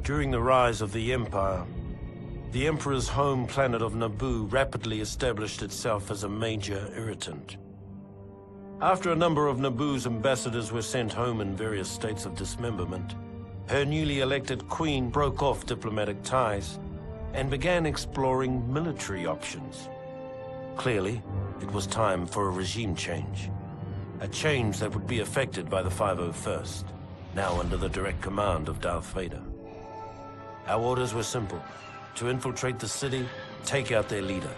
During the rise of the Empire, the Emperor's home planet of Naboo rapidly established itself as a major irritant. After a number of Naboo's ambassadors were sent home in various states of dismemberment, her newly elected queen broke off diplomatic ties and began exploring military options. Clearly, it was time for a regime change. A change that would be effected by the 501st, now under the direct command of Darth Vader. Our orders were simple: to infiltrate the city, take out their leader,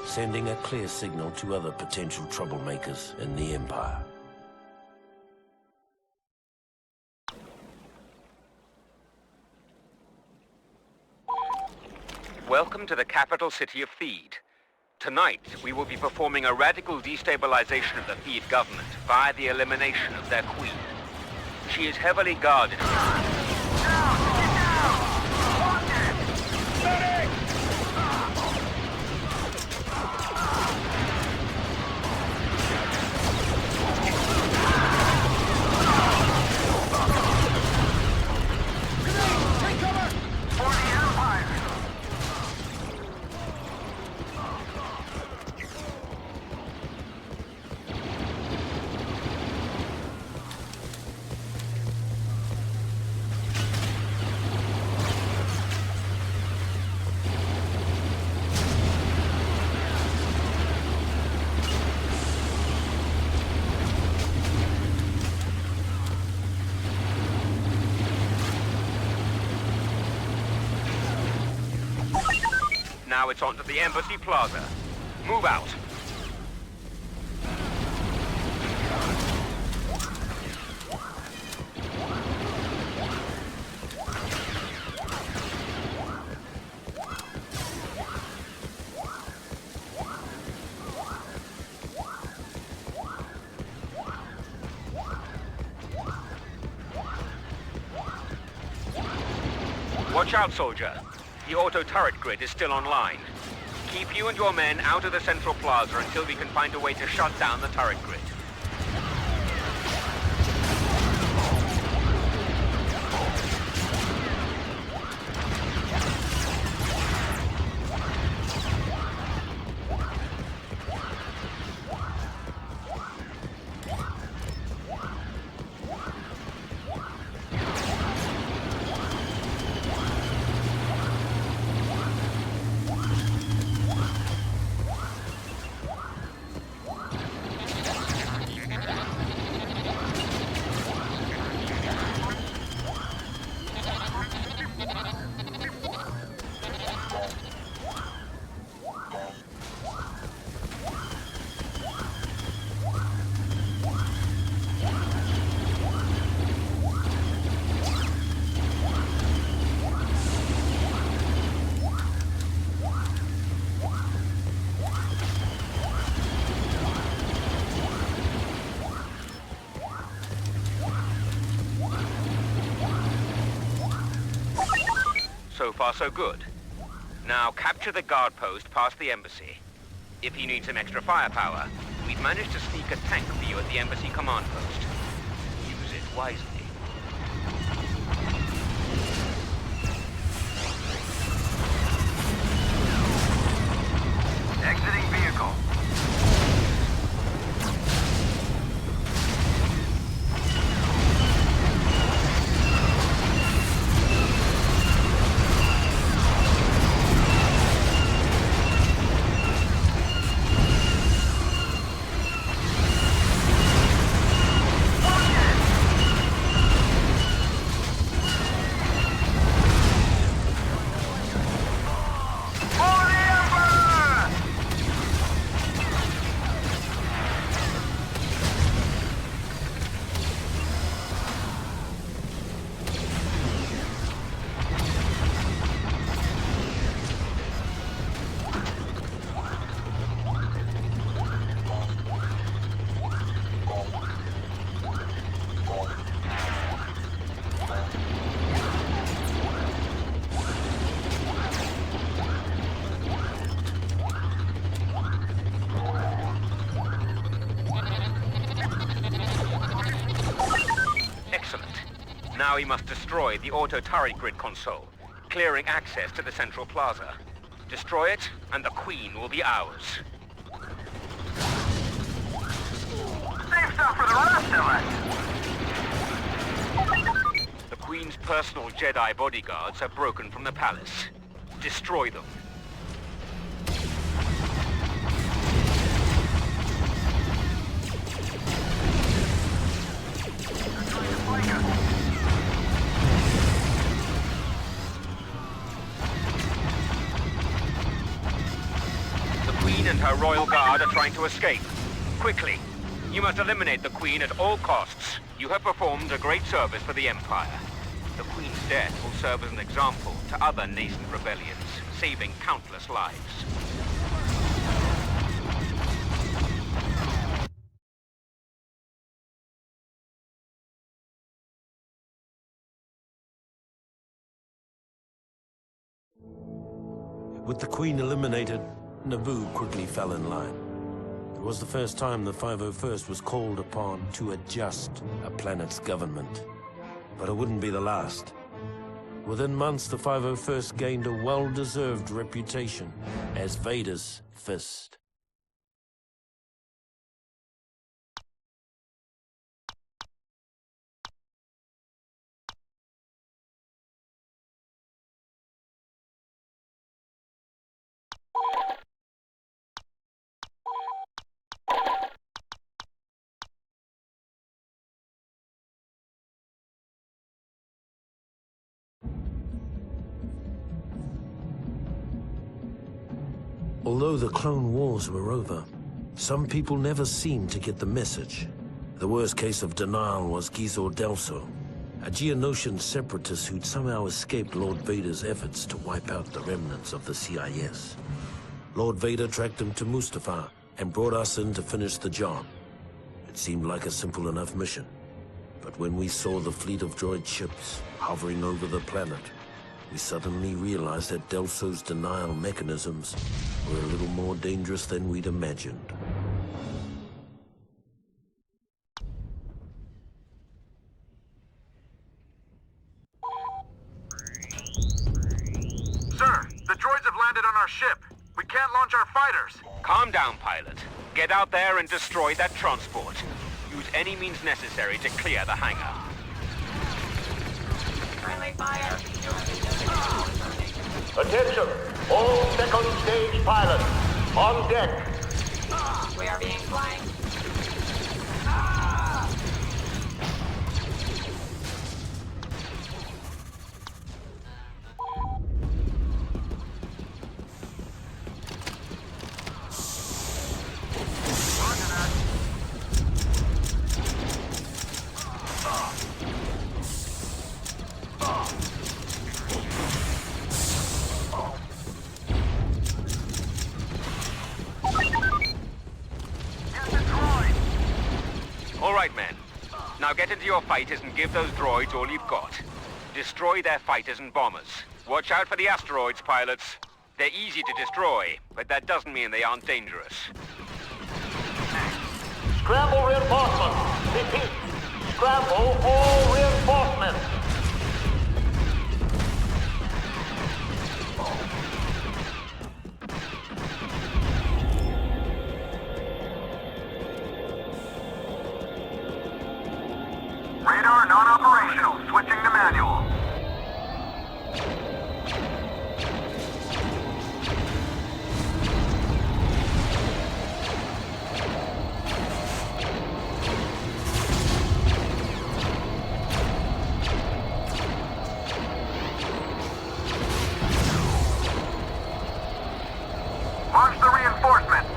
sending a clear signal to other potential troublemakers in the Empire. Welcome to the capital city of Theed. Tonight, we will be performing a radical destabilization of the Theed government via the elimination of their queen. She is heavily guarded. Now it's on to the Embassy Plaza. Move out. Watch out, soldier. The auto turret grid is still online. Keep you and your men out of the central plaza until we can find a way to shut down the turret grid. So far, so good. Now, capture the guard post past the embassy. If you need some extra firepower, we've managed to sneak a tank for you at the embassy command post. Use it wisely. Exiting vehicle. Now we must destroy the auto-turret grid console, clearing access to the central plaza. Destroy it, and the Queen will be ours. Save stuff for the rest of us! The Queen's personal Jedi bodyguards have broken from the palace. Destroy them. The Queen and her royal guard are trying to escape. Quickly! You must eliminate the Queen at all costs. You have performed a great service for the Empire. The Queen's death will serve as an example to other nascent rebellions, saving countless lives. With the Queen eliminated, Naboo quickly fell in line. It was the first time the 501st was called upon to adjust a planet's government. But it wouldn't be the last. Within months, the 501st gained a well-deserved reputation as Vader's fist. Although the Clone Wars were over, some people never seemed to get the message. The worst case of denial was Gizor Delso, a Geonosian separatist who'd somehow escaped Lord Vader's efforts to wipe out the remnants of the CIS. Lord Vader tracked him to Mustafar and brought us in to finish the job. It seemed like a simple enough mission. But when we saw the fleet of droid ships hovering over the planet, we suddenly realized that Delso's denial mechanisms were a little more dangerous than we'd imagined. Sir, the droids have landed on our ship. We can't launch our fighters. Calm down, pilot. Get out there and destroy that transport. Use any means necessary to clear the hangar. Friendly fire! Attention! All second stage pilots, on deck! We are being flanked! All right, men. Now get into your fighters and give those droids all you've got. Destroy their fighters and bombers. Watch out for the asteroids, pilots. They're easy to destroy, but that doesn't mean they aren't dangerous. Scramble reinforcements! Repeat! Scramble all reinforcements! Radar non-operational. Switching to manual. Launch the reinforcements.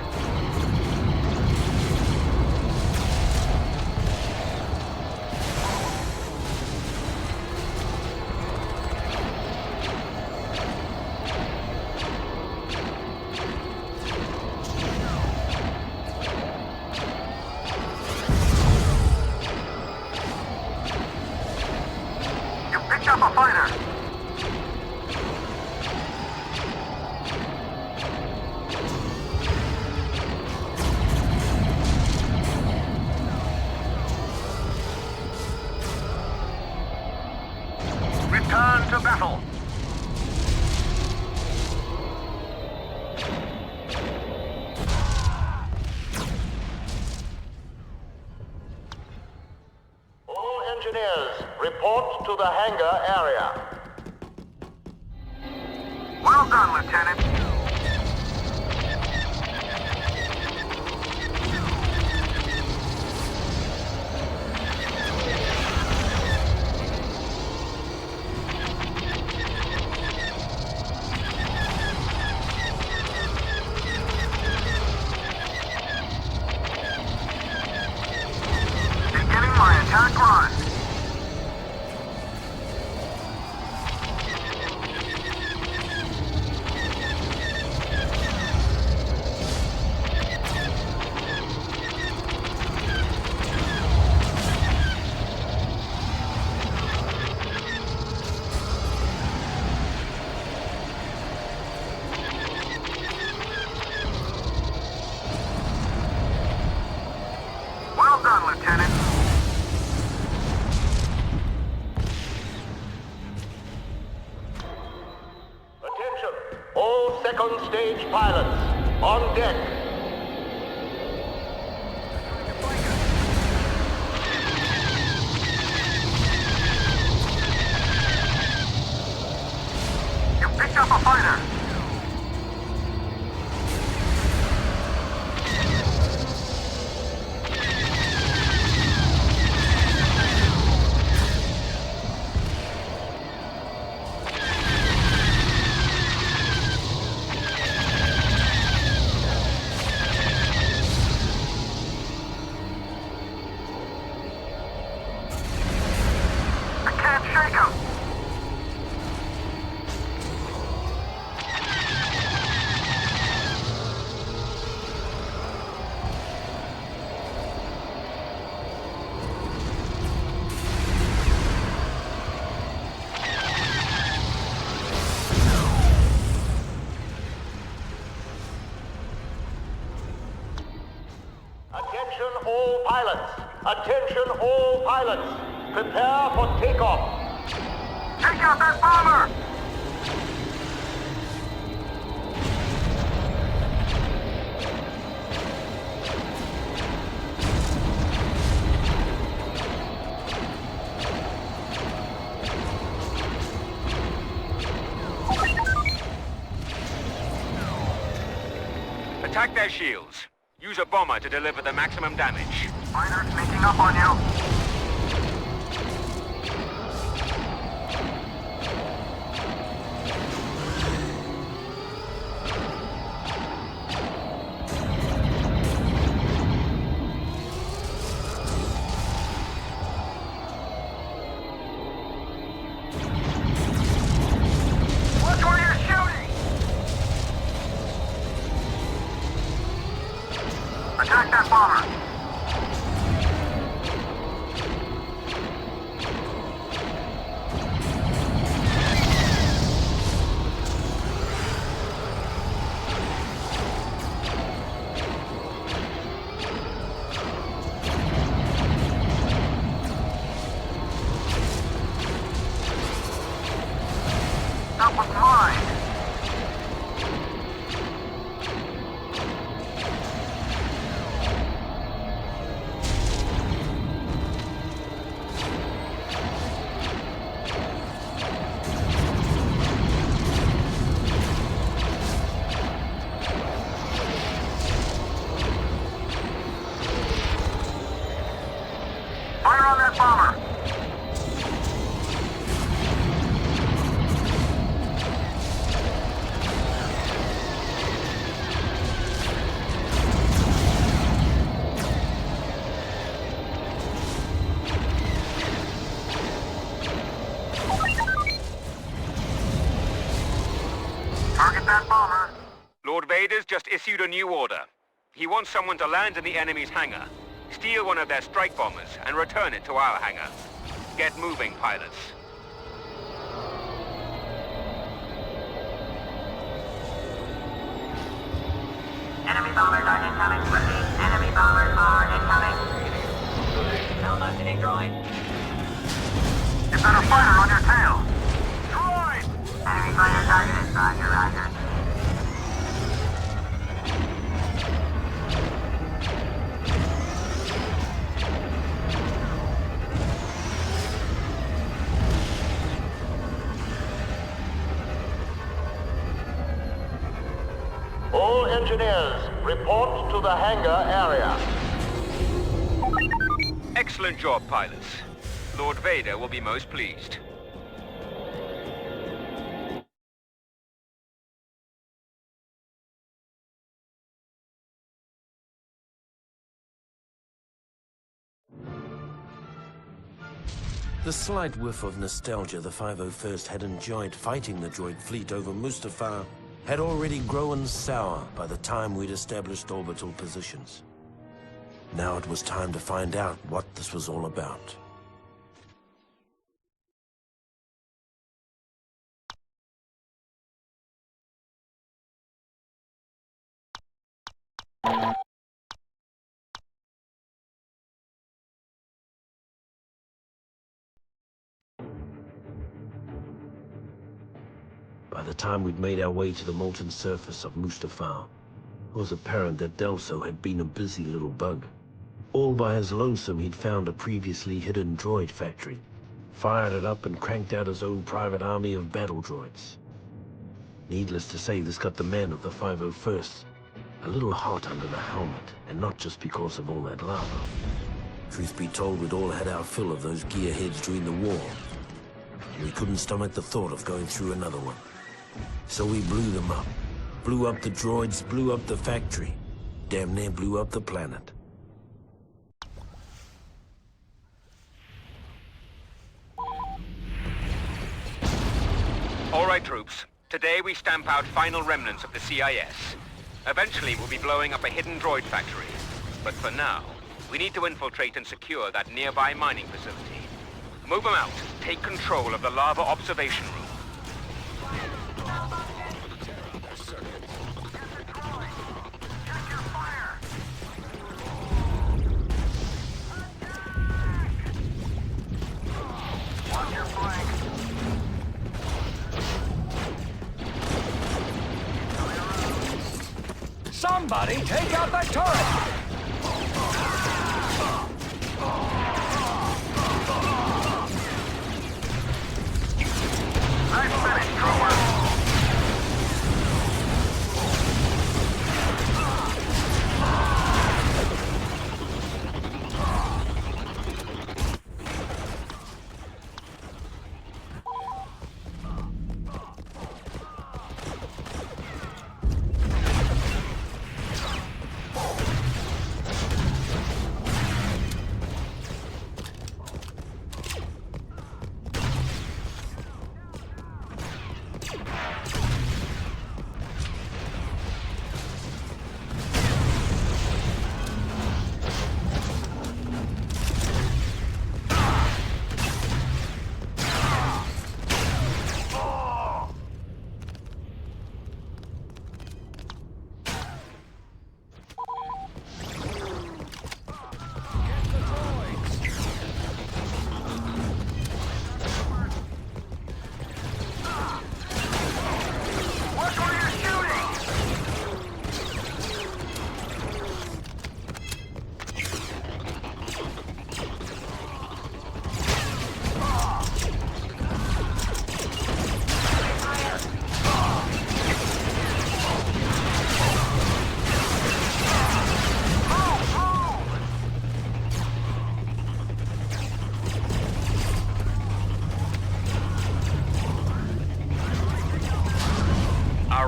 You picked up a fighter. Return to battle. All engineers, report to the hangar area. Well done, Lieutenant. Beginning my attack run. Well done, Lieutenant. Attention, all second stage pilots, on deck. You picked up a fighter. I can't shake him. Attention all pilots. Attention all pilots. Prepare for takeoff. Take out that bomber! Attack their shields. Use a bomber to deliver the maximum damage. Fighter sneaking up on you. Watch where you're shooting! Attack that bomber! That was mine! Fire on that bomber! Target that bomber. Lord Vader's just issued a new order. He wants someone to land in the enemy's hangar, steal one of their strike bombers, and return it to our hangar. Get moving, pilots. Enemy bombers are incoming. Repeat, enemy bombers are incoming. Tell them to droid. You've got a fighter on your tail. engineers, report to the hangar area. Excellent job, pilots. Lord Vader will be most pleased. The slight whiff of nostalgia the 501st had enjoyed fighting the droid fleet over Mustafar had already grown sour by the time we'd established orbital positions. Now it was time to find out what this was all about. By the time we'd made our way to the molten surface of Mustafar, it was apparent that Delso had been a busy little bug. All by his lonesome, he'd found a previously hidden droid factory, fired it up and cranked out his own private army of battle droids. Needless to say, this got the men of the 501st a little hot under the helmet, and not just because of all that lava. Truth be told, we'd all had our fill of those gearheads during the war. We couldn't stomach the thought of going through another one. So we blew them up. Blew up the droids, blew up the factory. Damn near blew up the planet. All right, troops. Today we stamp out final remnants of the CIS. Eventually we'll be blowing up a hidden droid factory. But for now, we need to infiltrate and secure that nearby mining facility. Move them out. Take control of the lava observation room. Somebody take out that turret! Nice finish, trooper.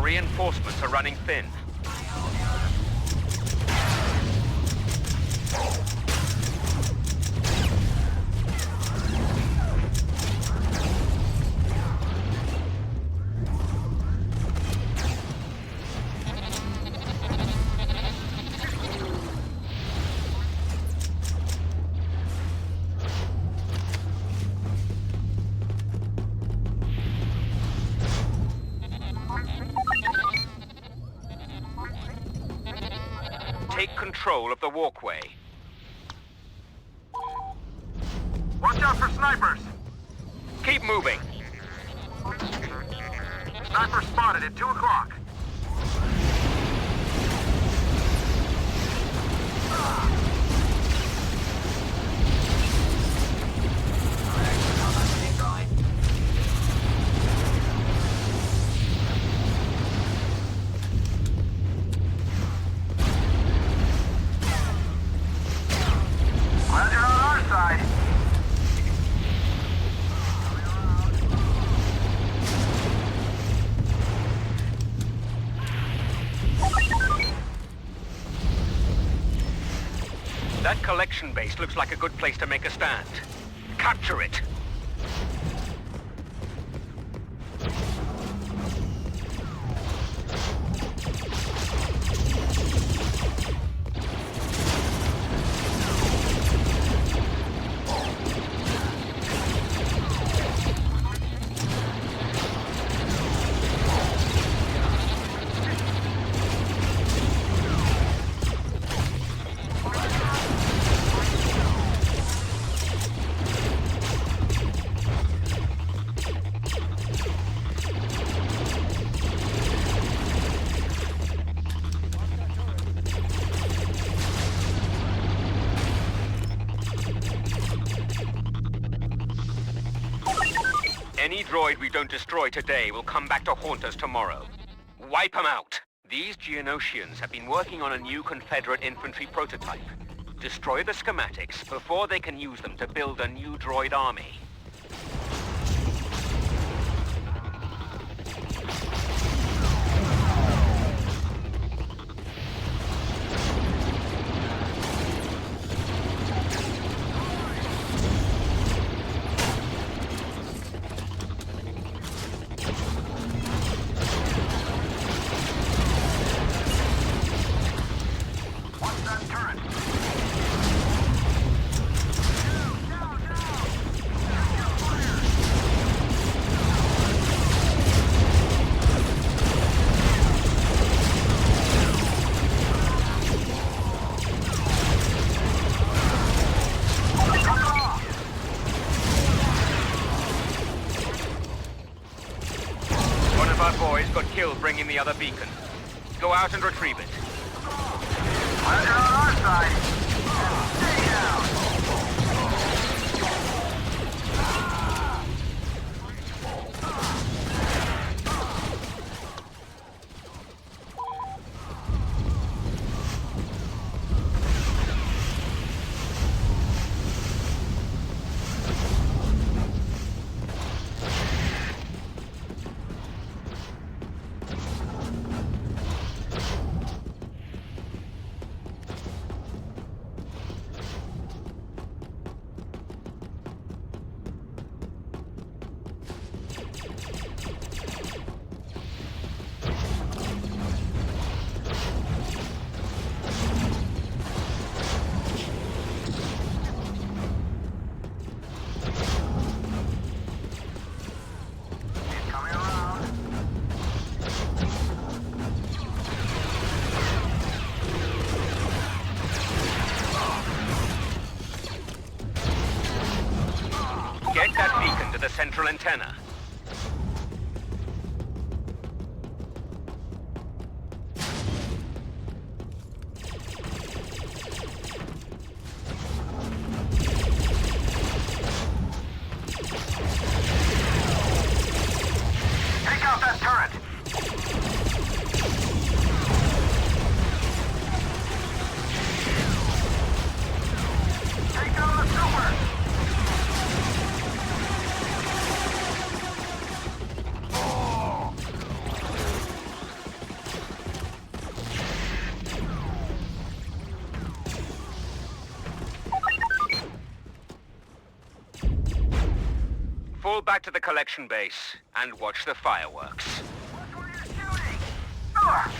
Reinforcements are running thin. Take control of the walkway. Watch out for snipers. Keep moving. Sniper spotted at 2 o'clock. That collection base looks like a good place to make a stand. Capture it! Any droid we don't destroy today will come back to haunt us tomorrow. Wipe them out! These Geonosians have been working on a new Confederate infantry prototype. Destroy the schematics before they can use them to build a new droid army. Boys got killed bringing the other beacon. Go out and retrieve it. We're on our side. Stay down. Get that beacon to the central antenna. Take out that turret. Take down the super. Fall back to the collection base and watch the fireworks. Watch where you're shooting. Ugh.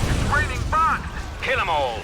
It's raining bugs. Kill them all!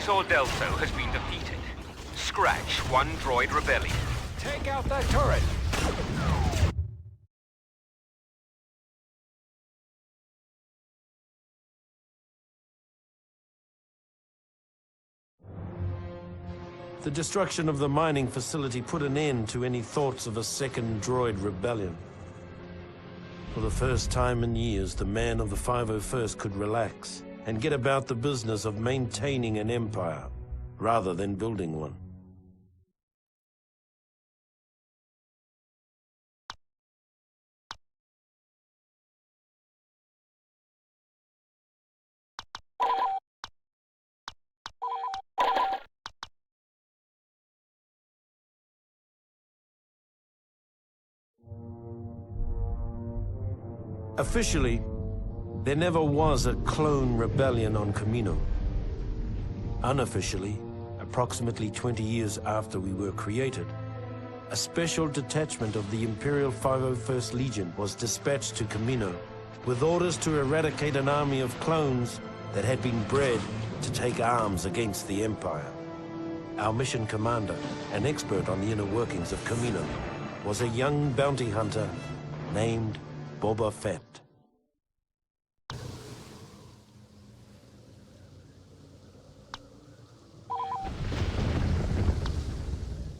Resor Delso has been defeated. Scratch one droid rebellion. Take out that turret! The destruction of the mining facility put an end to any thoughts of a second droid rebellion. For the first time in years, the man of the 501st could relax and get about the business of maintaining an empire, rather than building one. Officially, there never was a clone rebellion on Camino. Unofficially, approximately 20 years after we were created, a special detachment of the Imperial 501st Legion was dispatched to Camino with orders to eradicate an army of clones that had been bred to take arms against the Empire. Our mission commander, an expert on the inner workings of Camino, was a young bounty hunter named Boba Fett.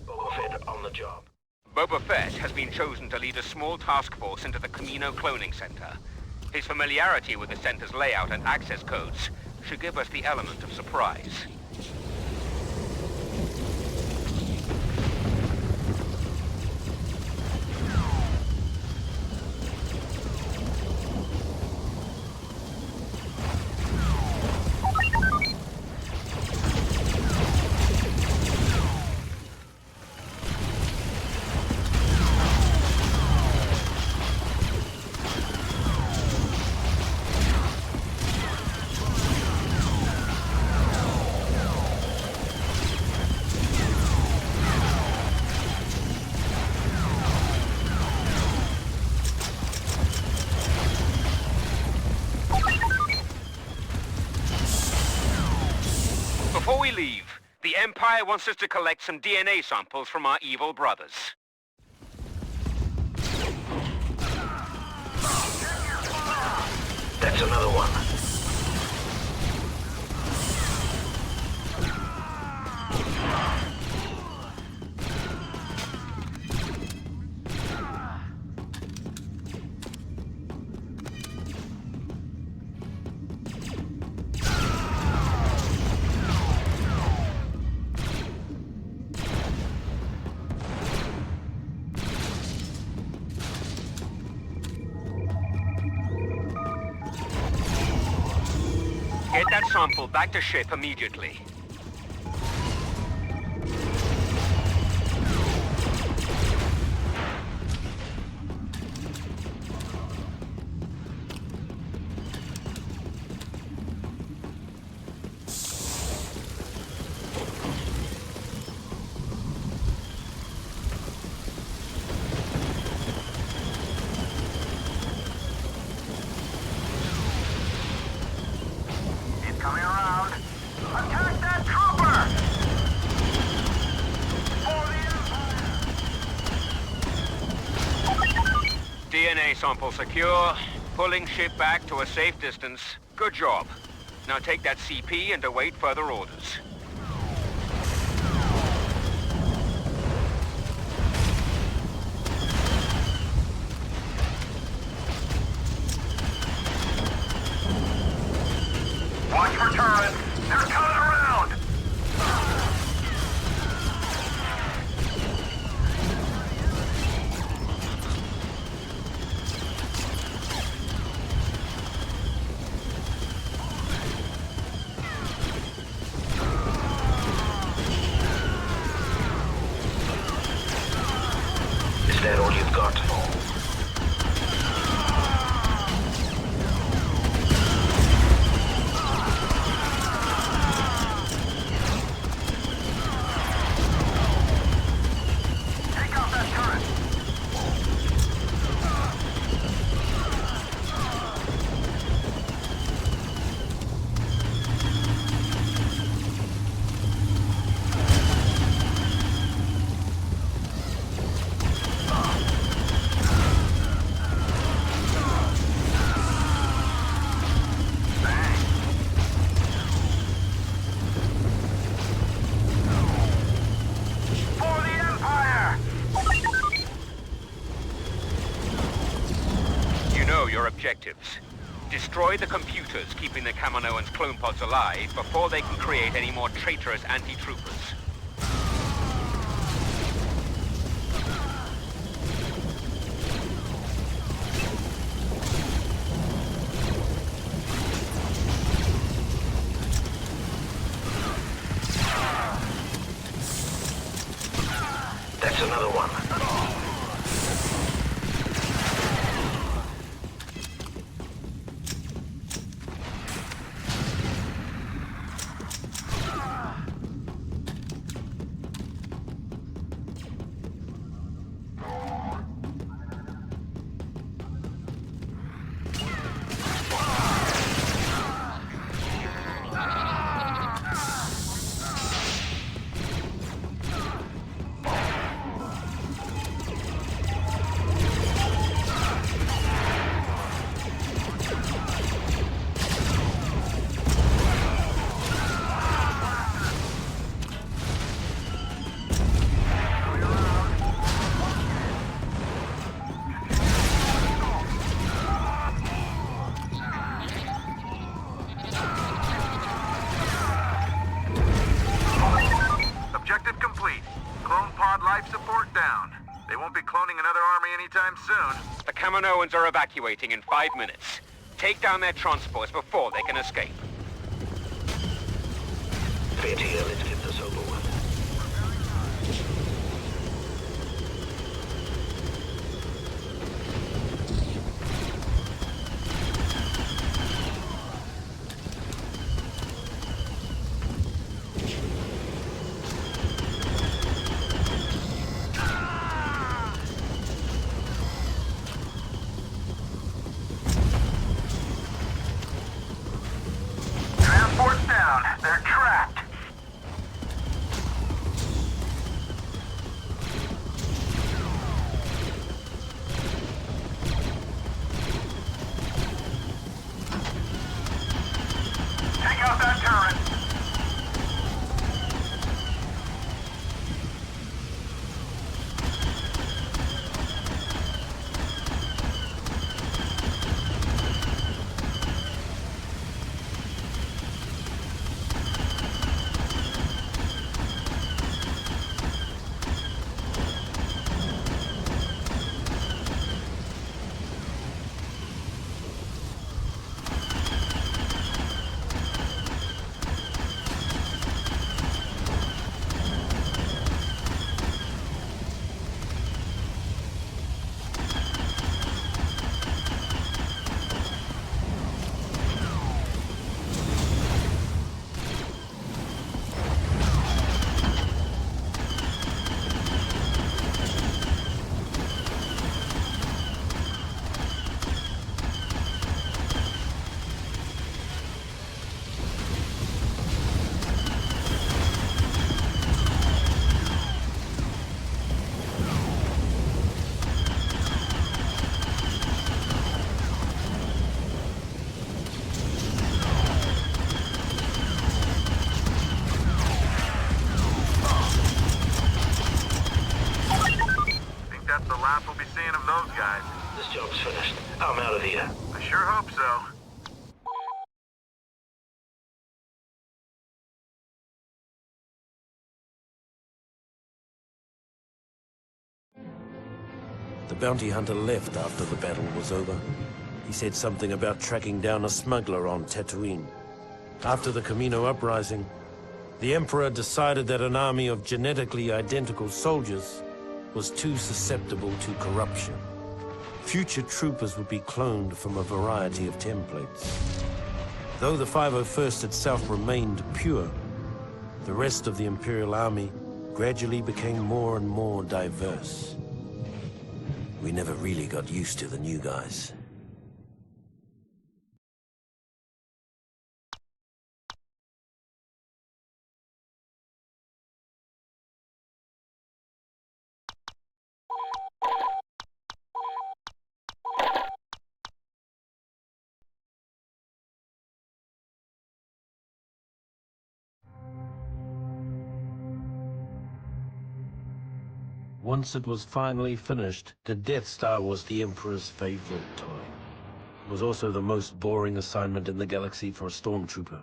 Boba Fett on the job. Boba Fett has been chosen to lead a small task force into the Camino Cloning Center. His familiarity with the center's layout and access codes should give us the element of surprise. Before we leave, the Empire wants us to collect some DNA samples from our evil brothers. That's another one. Get that sample back to ship immediately. Coming around. Attack that trooper! For the Empire! DNA sample secure. Pulling ship back to a safe distance. Good job. Now take that CP and await further orders. Watch for turrets. They're coming around. objectives. Destroy the computers keeping the Kaminoans' clone pods alive before they can create any more traitorous anti-troopers. That's another one. Objective complete. Clone pod life support down. They won't be cloning another army anytime soon. The Kaminoans are evacuating in 5 minutes. Take down their transports before they can escape. Fair here, let's get this over with. Transport's down. They're trapped. Take out that turret. That's the last we'll be seeing of those guys. This job's finished. I'm out of here. I sure hope so. The bounty hunter left after the battle was over. He said something about tracking down a smuggler on Tatooine. After the Camino uprising, the Emperor decided that an army of genetically identical soldiers was too susceptible to corruption. Future troopers would be cloned from a variety of templates. Though the 501st itself remained pure, the rest of the Imperial Army gradually became more and more diverse. We never really got used to the new guys. Once it was finally finished, the Death Star was the Emperor's favorite toy. It was also the most boring assignment in the galaxy for a stormtrooper.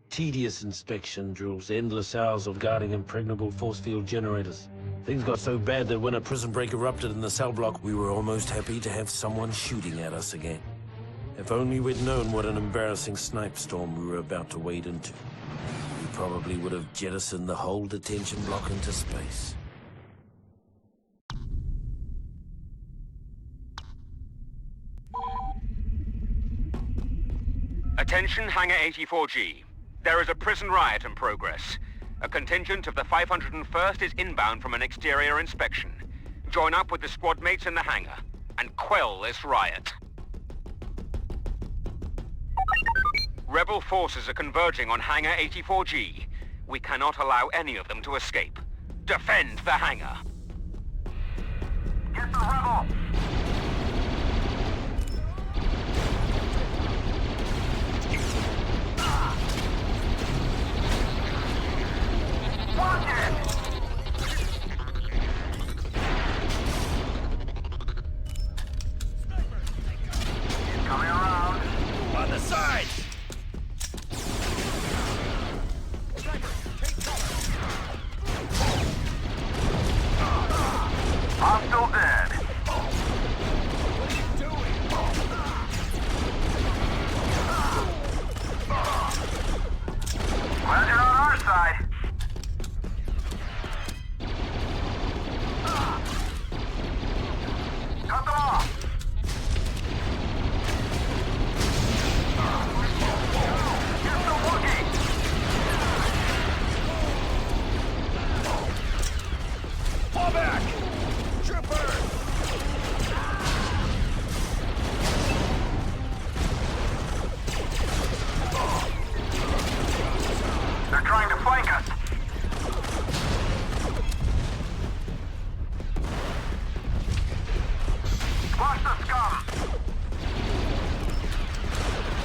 Tedious inspection drills, endless hours of guarding impregnable force field generators. Things got so bad that when a prison break erupted in the cell block, we were almost happy to have someone shooting at us again. If only we'd known what an embarrassing snipe storm we were about to wade into. We probably would have jettisoned the whole detention block into space. Attention, Hangar 84G. There is a prison riot in progress. A contingent of the 501st is inbound from an exterior inspection. Join up with the squad mates in the hangar and quell this riot. Rebel forces are converging on Hangar 84G. We cannot allow any of them to escape. Defend the hangar. Get the rebel! Watch it! Coming around. On the side! Hostile dead. Glad you're on our side. Cut them off. Get the Wookiee. Fall back! Trooper! They're trying to flank us. Squash the scum.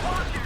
Watch it.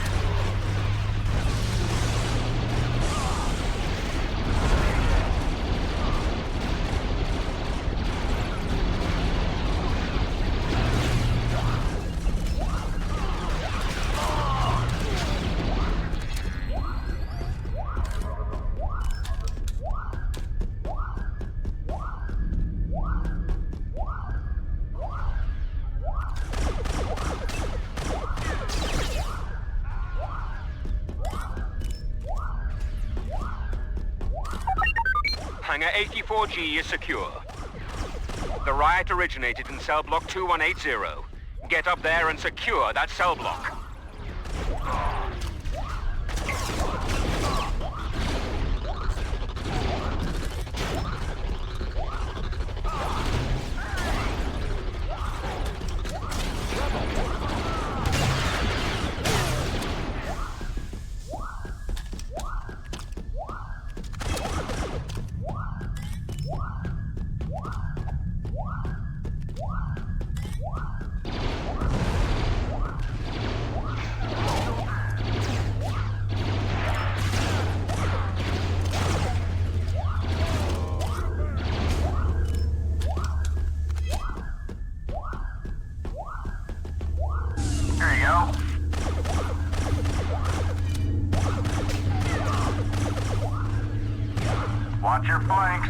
Hangar 84G is secure. The riot originated in cell block 2180. Get up there and secure that cell block. There you go. Watch your flanks.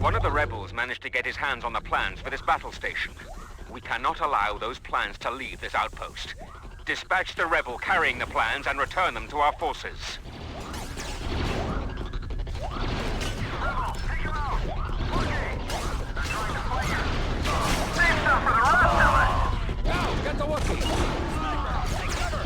One of the rebels managed to get his hands on the plans for this battle station. We cannot allow those plans to leave this outpost. Dispatch the rebel carrying the plans and return them to our forces. Rebel, take him out. Wookiee. They're trying to flank us. Save stuff for the rest of us. Go! Get the Wookiee! Take cover!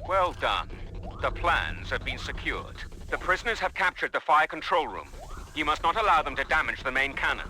Well done. The plans have been secured. The prisoners have captured the fire control room. You must not allow them to damage the main cannon.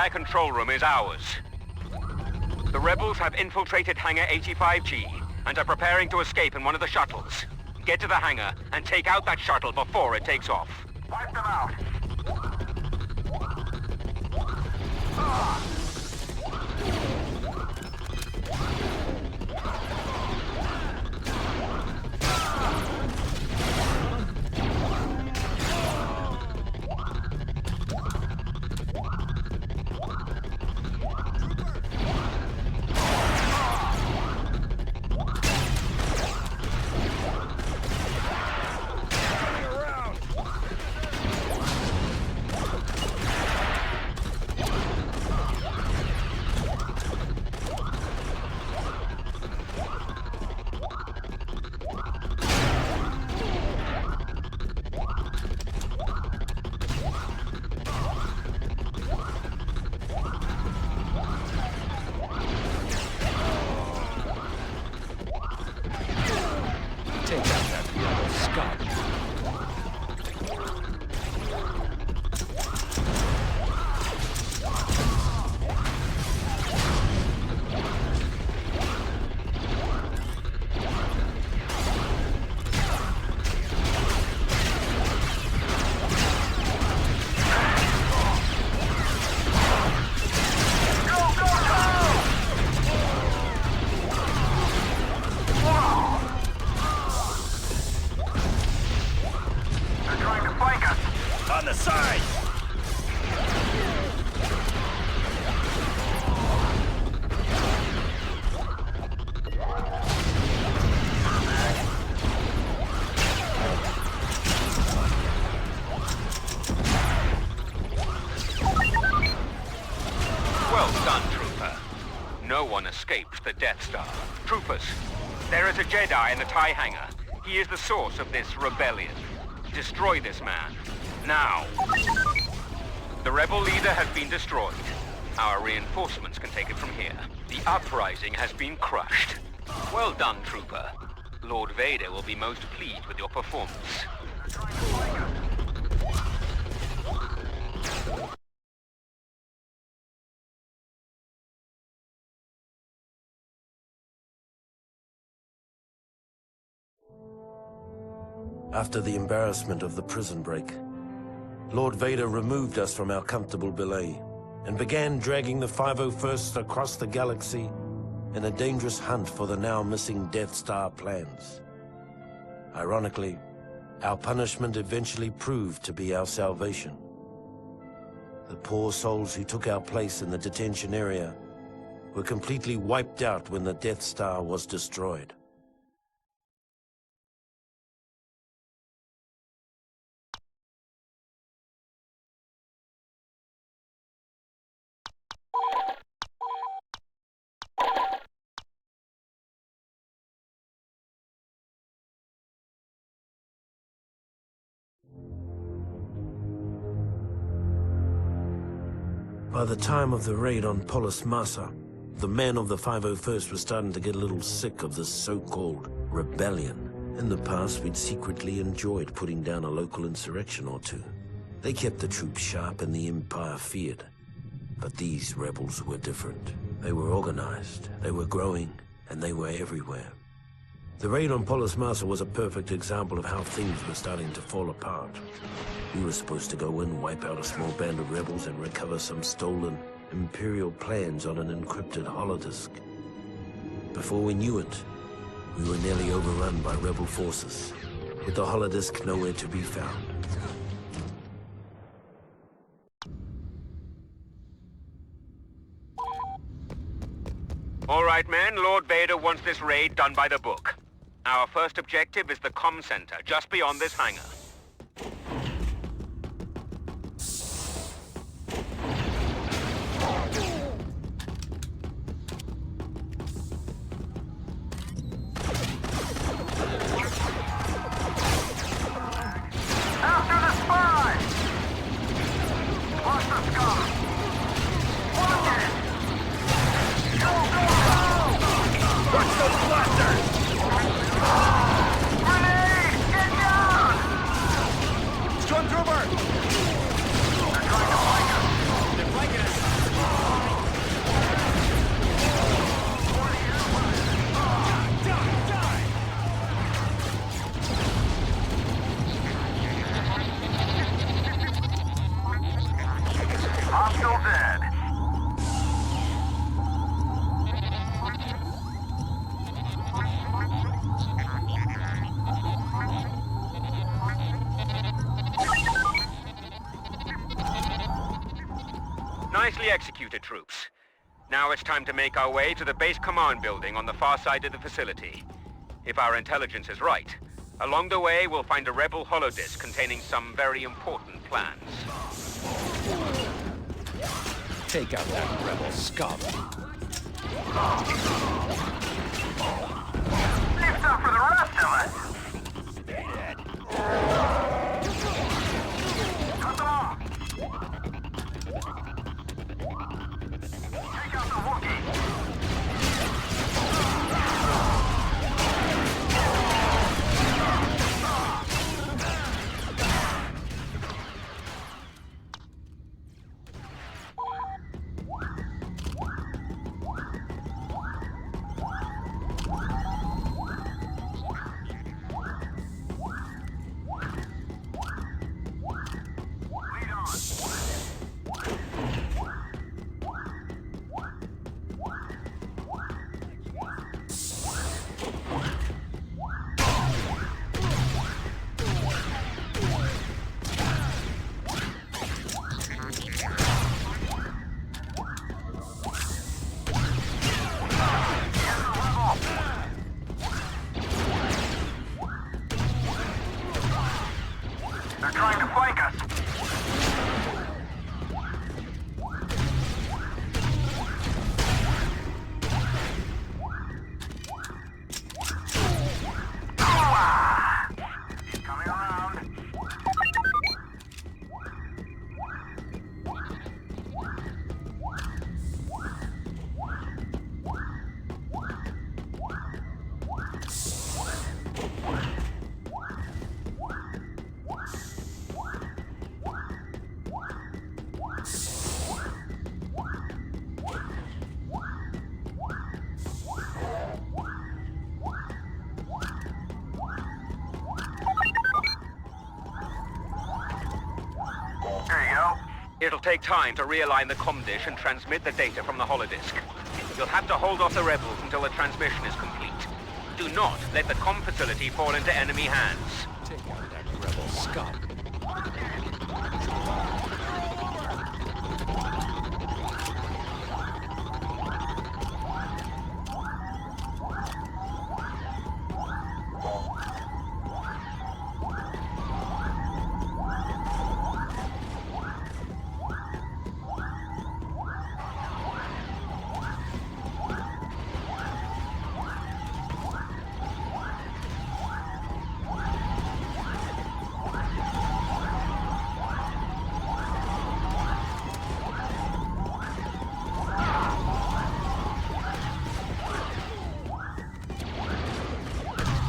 entire control room is ours. The rebels have infiltrated Hangar 85G and are preparing to escape in one of the shuttles. Get to the hangar and take out that shuttle before it takes off. Wipe them out. Take out that rebel scum. They're trying to flank us. On the side! Well done, Trooper. No one escapes the Death Star. Troopers, there is a Jedi in the TIE hangar. He is the source of this rebellion. Destroy this man. Now. The rebel leader has been destroyed. Our reinforcements can take it from here. The uprising has been crushed. Well done, Trooper. Lord Vader will be most pleased with your performance. After the embarrassment of the prison break, Lord Vader removed us from our comfortable belay and began dragging the 501st across the galaxy in a dangerous hunt for the now missing Death Star plans. Ironically, our punishment eventually proved to be our salvation. The poor souls who took our place in the detention area were completely wiped out when the Death Star was destroyed. By the time of the raid on Polis Massa, the men of the 501st were starting to get a little sick of this so-called rebellion. In the past, we'd secretly enjoyed putting down a local insurrection or two. They kept the troops sharp and the Empire feared. But these rebels were different. They were organized, they were growing, and they were everywhere. The raid on Polis Massa was a perfect example of how things were starting to fall apart. We were supposed to go in, wipe out a small band of rebels, and recover some stolen Imperial plans on an encrypted holodisk. Before we knew it, we were nearly overrun by rebel forces, with the holodisk nowhere to be found. All right, men, Lord Vader wants this raid done by the book. Our first objective is the comm center, just beyond this hangar. After the spy! Watch the scum! Watch it! Go, go, go! Watch those blasters! Grenade! Get down! Nicely executed, troops. Now it's time to make our way to the base command building on the far side of the facility. If our intelligence is right, along the way we'll find a rebel holodisk containing some very important plans. Take out that rebel scum. Save some for the rest of us. Cut them off. Take out the Wookiee. They're trying to flank us. He's coming around. There you go. It'll take time to realign the comm dish and transmit the data from the holodisk. You'll have to hold off the rebels until the transmission is complete. Do not let the comm facility fall into enemy hands. Take out that rebel scum.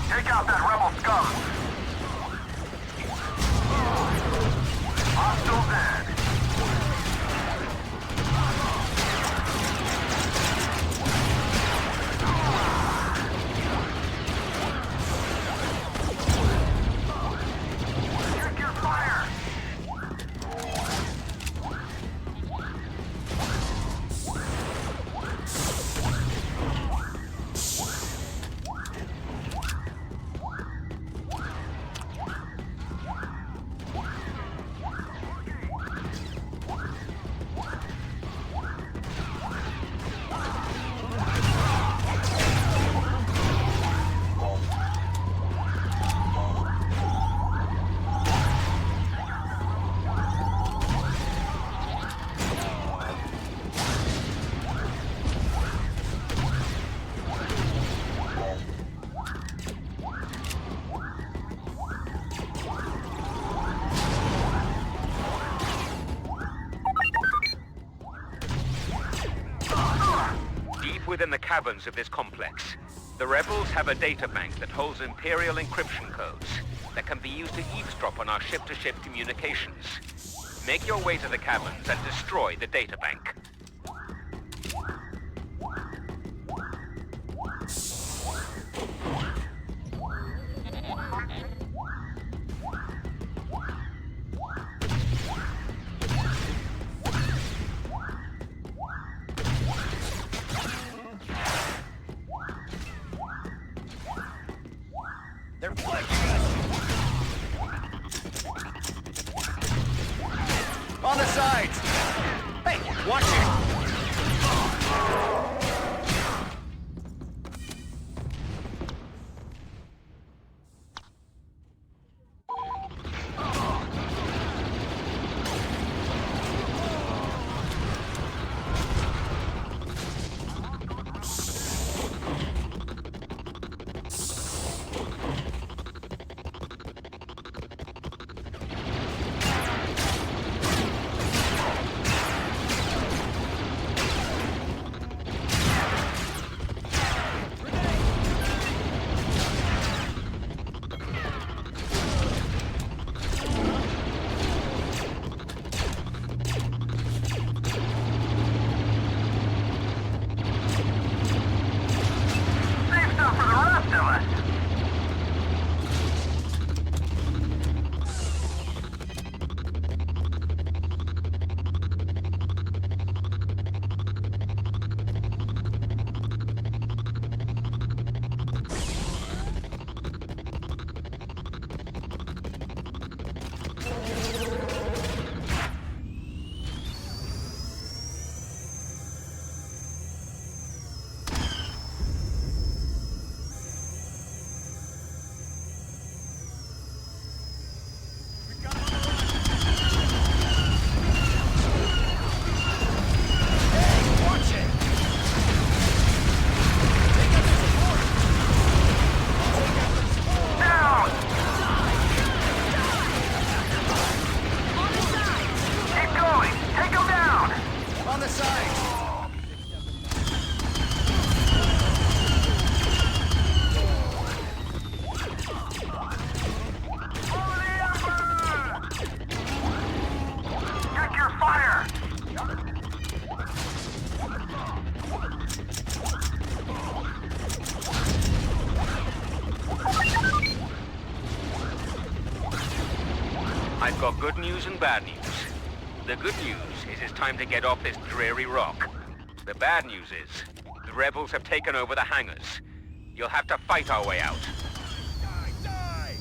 Take out that rebel scum. Hostile dead. Check your fire. Within the caverns of this complex, the rebels have a data bank that holds Imperial encryption codes that can be used to eavesdrop on our ship-to-ship communications. Make your way to the caverns and destroy the data bank. They're flanking us! On the sides! Hey! Watch it! Save stuff for the rest of us. Down! Keep going! Take him down! On the side! For the Emperor! Check your fire! I've got good news and bad news. The good news is it's time to get off this dreary rock. The bad news is the rebels have taken over the hangars. You'll have to fight our way out. Die! Die!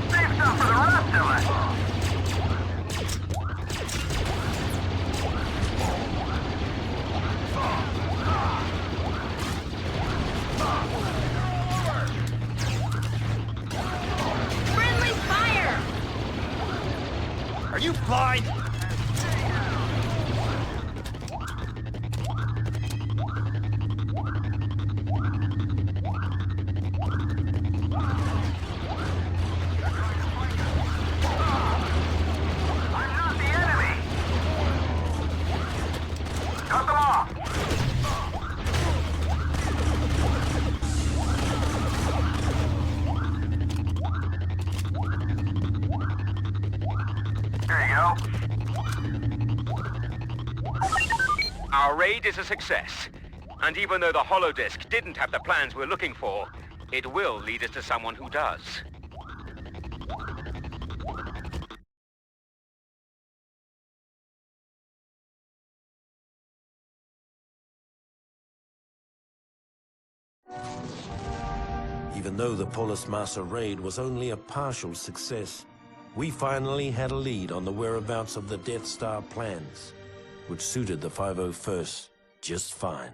Save stuff for the rest of us. Friendly fire! Are you blind? I'm not the enemy! Cut them off! There you go. Our raid is a success. And even though the holodisc didn't have the plans we're looking for, it will lead us to someone who does. Even though the Polis Massa raid was only a partial success, we finally had a lead on the whereabouts of the Death Star plans, which suited the 501st just fine.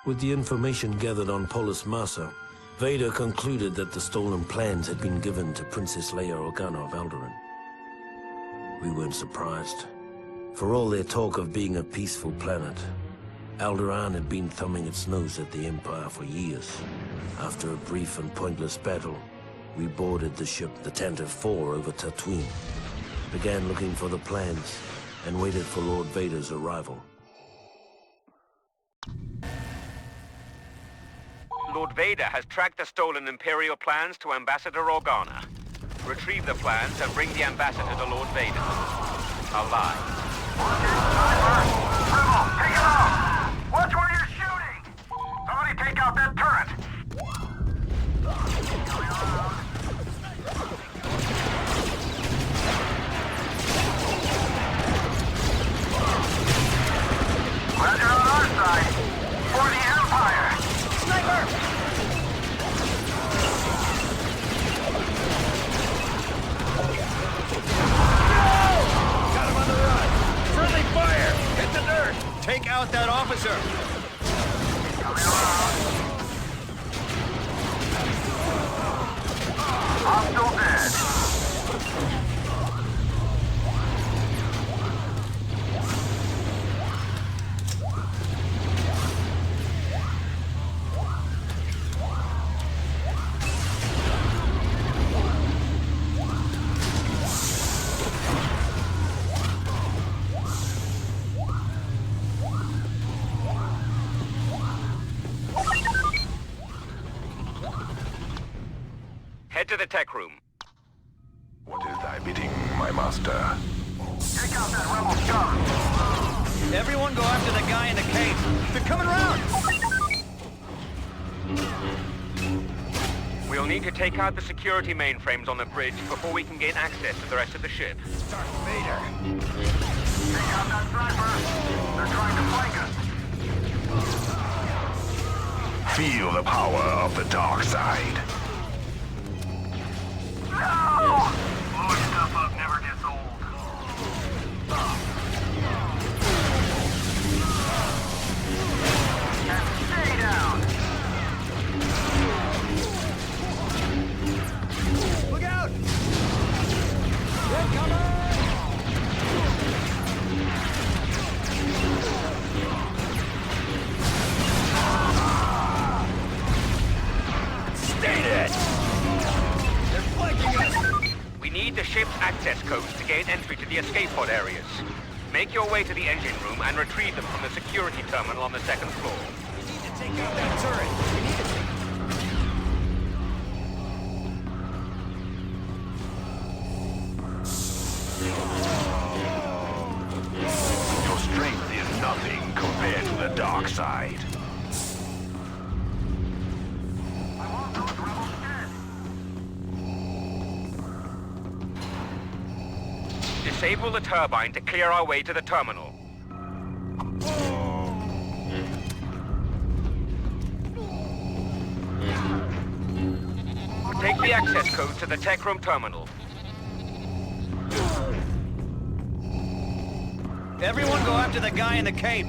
With the information gathered on Polis Massa, Vader concluded that the stolen plans had been given to Princess Leia Organa of Alderaan. We weren't surprised. For all their talk of being a peaceful planet, Alderaan had been thumbing its nose at the Empire for years. After a brief and pointless battle, we boarded the ship the Tantive 4 over Tatooine, began looking for the plans, and waited for Lord Vader's arrival. Lord Vader has tracked the stolen Imperial plans to Ambassador Organa. Retrieve the plans and bring the Ambassador to Lord Vader. Alive. Rebel, take him out! Watch where you're shooting! Somebody take out that turret! Glad you're on our side. For the Empire! Sniper! Got him on the run! Friendly fire! Hit the dirt! Take out that officer! Coming around. Hostile dead. Head to the tech room. What is thy bidding, my master? Take out that rebel scum. Everyone go after the guy in the cape! They're coming around! We'll need to take out the security mainframes on the bridge before we can gain access to the rest of the ship. Darth Vader! Take out that sniper. They're trying to flank us. Feel the power of the dark side. No! Blowing stuff up never gets old. And stay down! Look out! They're coming! Stay dead! They're flanking us! We need the ship's access codes to gain entry to the escape pod areas. Make your way to the engine room and retrieve them from the security terminal on the second floor. We need to take out that turret! We need to take... Your strength is nothing compared to the dark side. I want those rebels dead. Disable the turbine to clear our way to the terminal. Take the access code to the tech room terminal. Everyone go after the guy in the cape!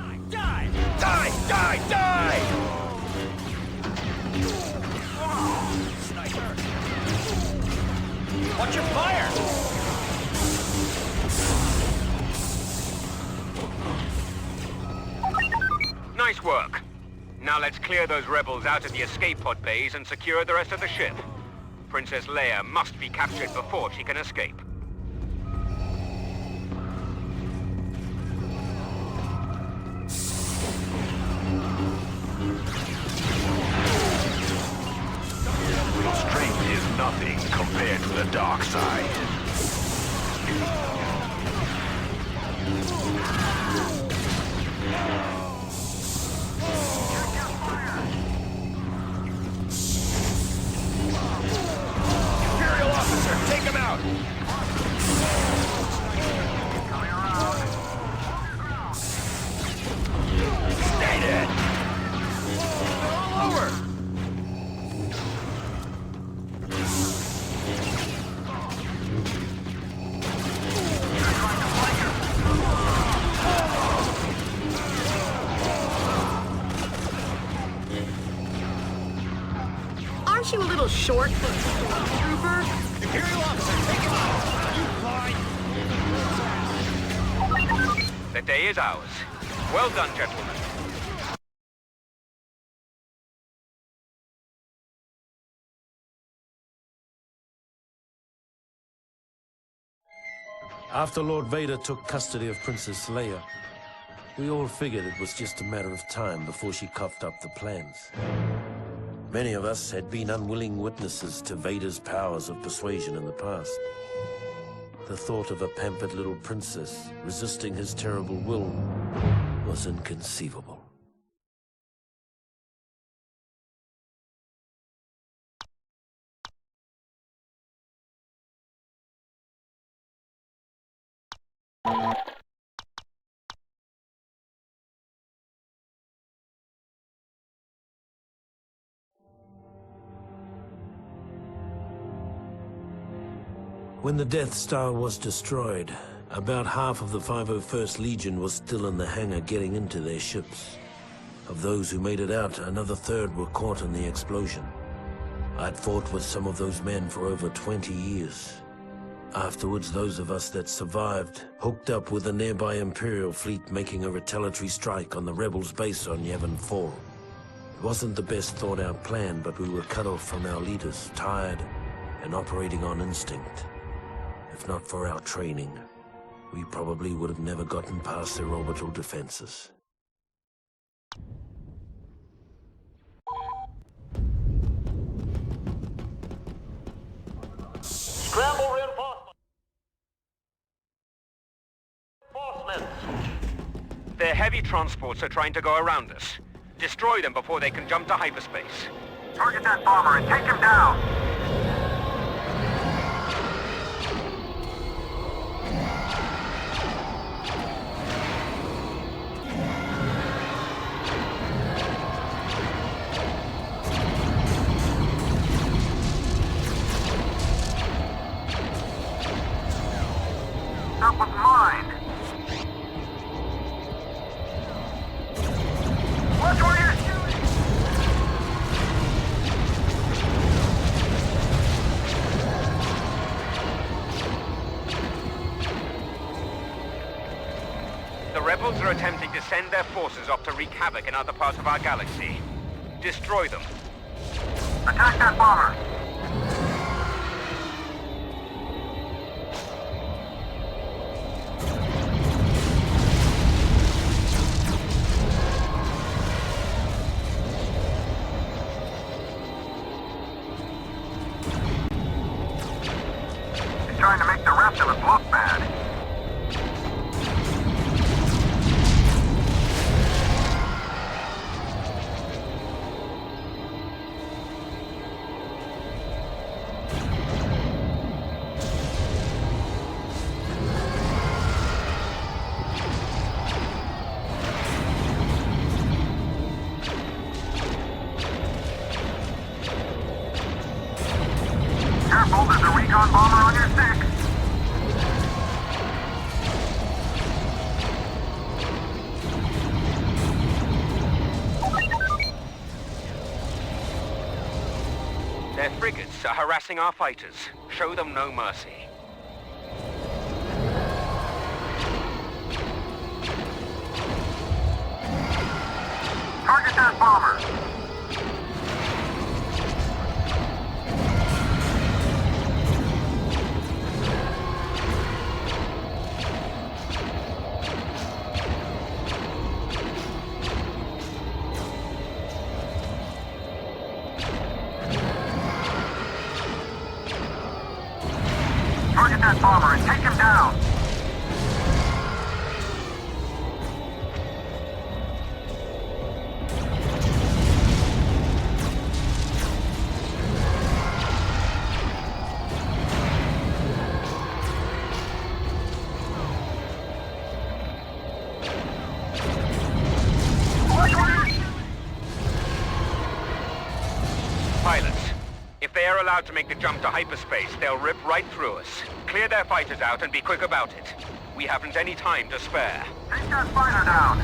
Die! Die! Die! Die! Sniper! Watch your fire! Nice work. Now let's clear those rebels out of the escape pod bays and secure the rest of the ship. Princess Leia must be captured before she can escape. Your strength is nothing compared to the dark side. Imperial officer, take him out! Coming around. Stay dead! They're all over! short, trooper. Imperial officer, take him out! You fly! The day is ours. Well done, gentlemen. After Lord Vader took custody of Princess Leia, we all figured it was just a matter of time before she coughed up the plans. Many of us had been unwilling witnesses to Vader's powers of persuasion in the past. The thought of a pampered little princess resisting his terrible will was inconceivable. When the Death Star was destroyed, about half of the 501st Legion was still in the hangar getting into their ships. Of those who made it out, another third were caught in the explosion. I'd fought with some of those men for over 20 years. Afterwards, those of us that survived hooked up with a nearby Imperial fleet making a retaliatory strike on the Rebels' base on Yavin 4. It wasn't the best thought-out plan, but we were cut off from our leaders, tired, and operating on instinct. If not for our training, we probably would have never gotten past their orbital defenses. Scramble reinforcements. Their heavy transports are trying to go around us. Destroy them before they can jump to hyperspace. Target that bomber and take him down! That was mine! Watch where you're shooting! The rebels are attempting to send their forces off to wreak havoc in other parts of our galaxy. Destroy them. Attack that bomber! He's trying to make the rest of us look bad. Careful, there's a recon bomber on your stick. Their frigates are harassing our fighters. Show them no mercy. Target that bomber. Target that bomber and take him down. Pilots, if they are allowed to make the jump to hyperspace, they'll rip right through us. Clear their fighters out and be quick about it. We haven't any time to spare. Take that fighter down.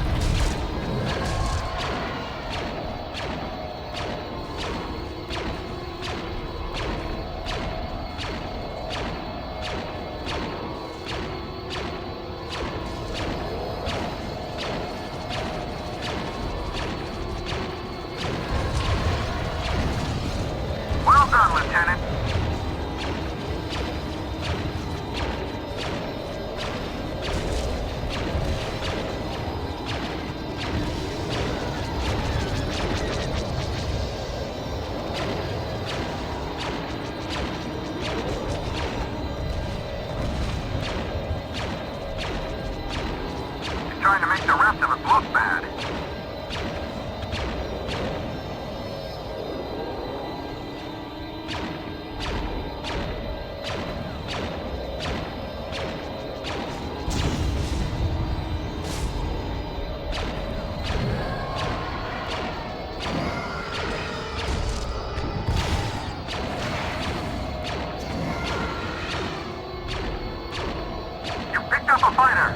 up a fighter.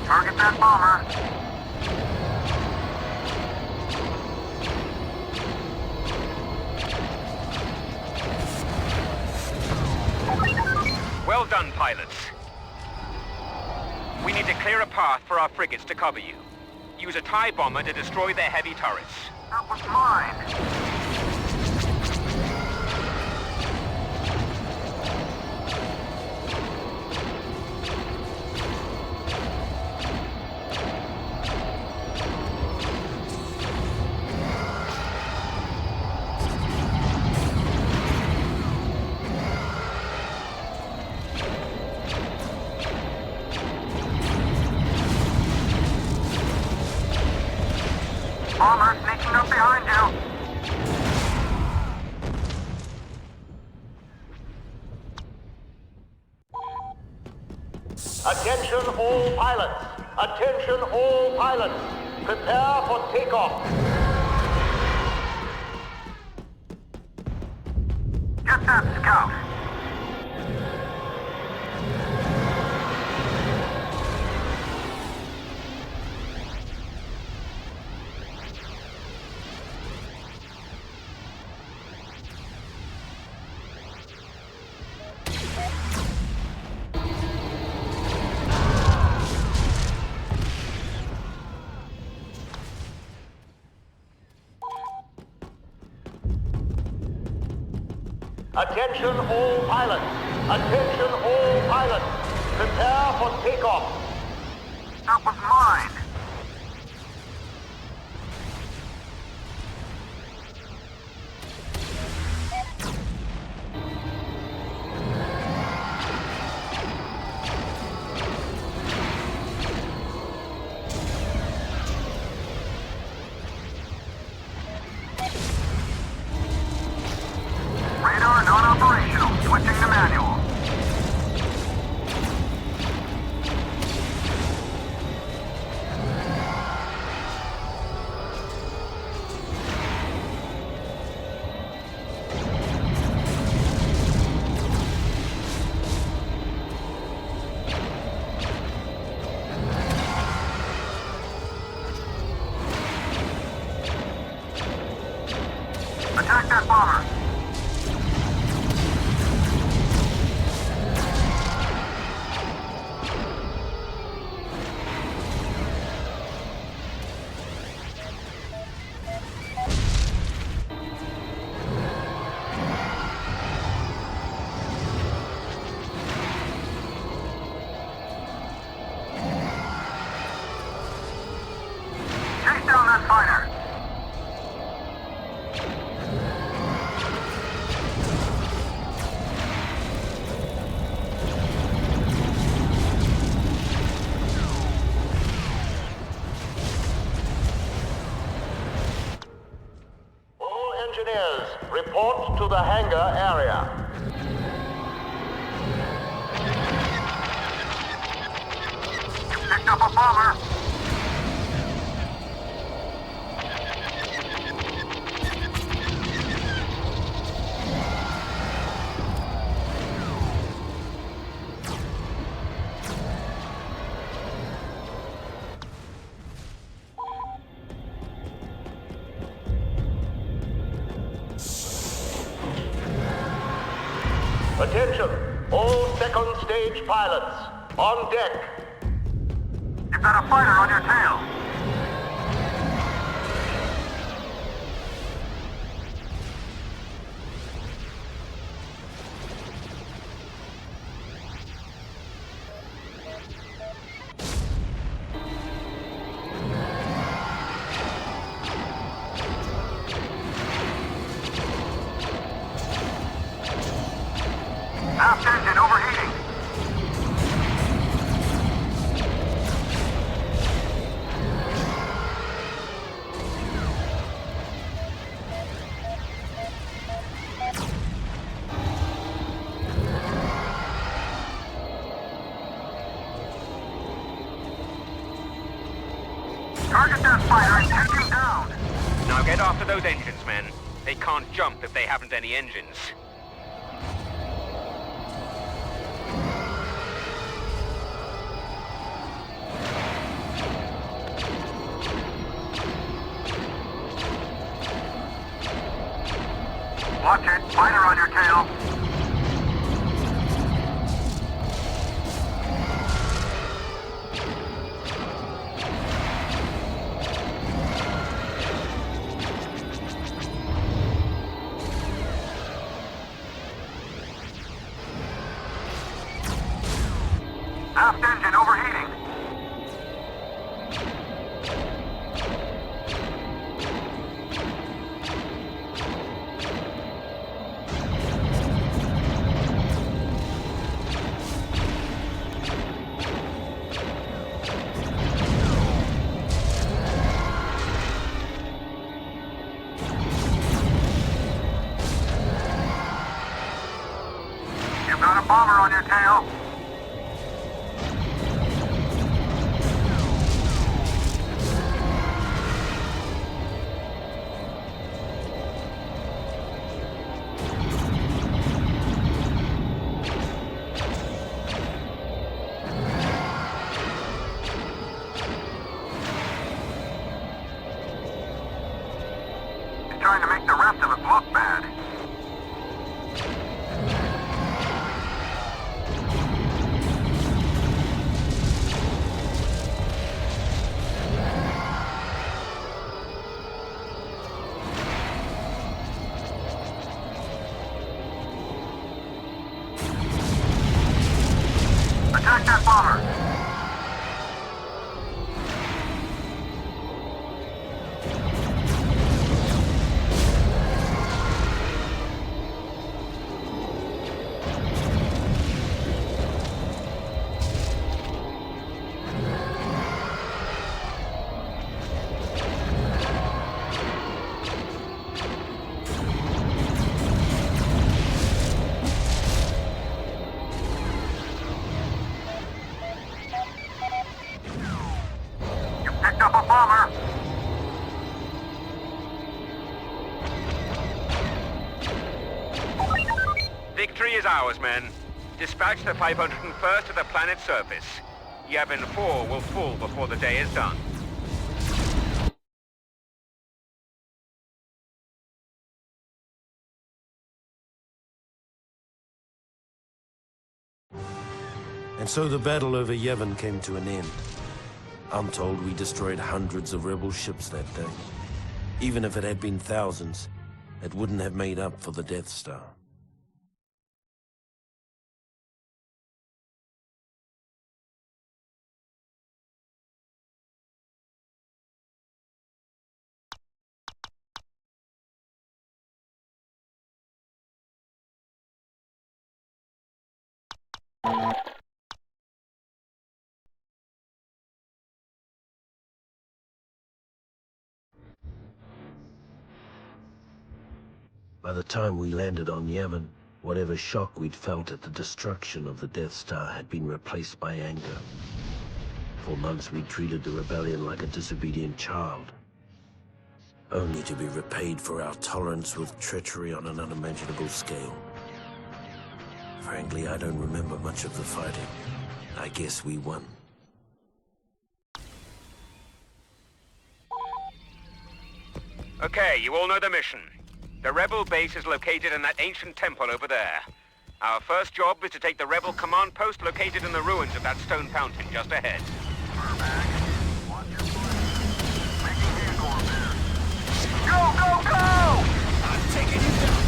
Target that bomber. Well done, pilots. We need to clear a path for our frigates to cover you. Use a TIE bomber to destroy their heavy turrets. That was mine. Bomber sneaking up behind you. Attention all pilots! Attention all pilots! Prepare for takeoff! Get that scout. Attention all pilots! Attention all pilots! Prepare for takeoff! That was mine. Radar non-operational. Switching to manual. Attack that bomber. Chase down that fighter. All engineers, report to the hangar area. Picked up a bomber. Attention, all second stage pilots, on deck. You've got a fighter on your tail. Aft engine overheating. Target that fighter and take him down. Now get after those engines, men. They can't jump if they haven't any engines. Watch it. Fighter on your tail. Aft engine overheating. You've got a bomber on your tail. He's trying to make the rest of us look bad. Attack that bomber! You picked up a bomber! Victory is ours, men. Dispatch the 501st to the planet's surface. Yavin 4 will fall before the day is done. And so the battle over Yavin came to an end. I'm told we destroyed hundreds of rebel ships that day. Even if it had been thousands, it wouldn't have made up for the Death Star. By the time we landed on Yavin, whatever shock we'd felt at the destruction of the Death Star had been replaced by anger. For months we treated the rebellion like a disobedient child, only to be repaid for our tolerance with treachery on an unimaginable scale. Frankly, I don't remember much of the fighting. I guess we won. Okay, you all know the mission. The Rebel base is located in that ancient temple over there. Our first job is to take the Rebel command post located in the ruins of that stone fountain just ahead. Watch your foot. Making vehicle repair. Go, go, go! I'm taking you down,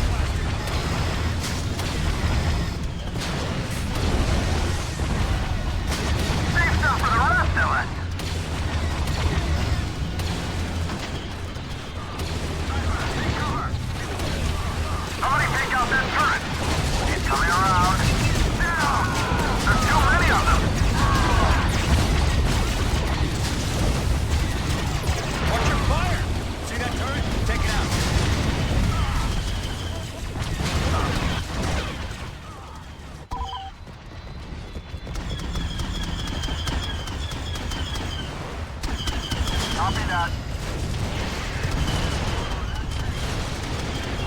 Save stuff for the rest of us. Somebody take out that turret. He's coming around. Down! There's too many of them. Watch your fire! See that turret? Take it out. Copy that.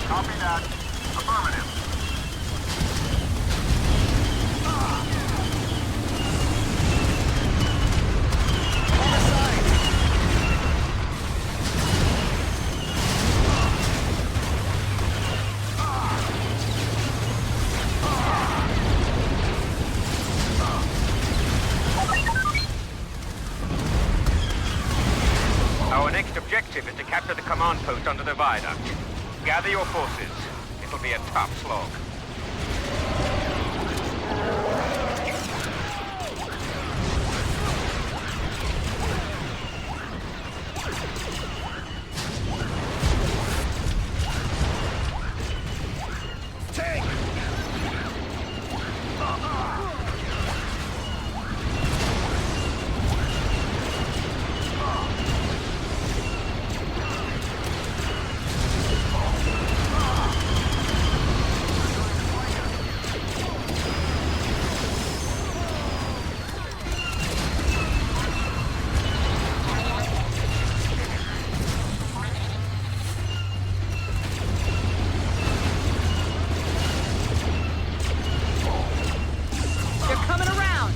Copy that. Affirmative. Our next objective is to capture the command post under the viaduct. Gather your forces. It'll be a tough slog. Tank! They're coming around.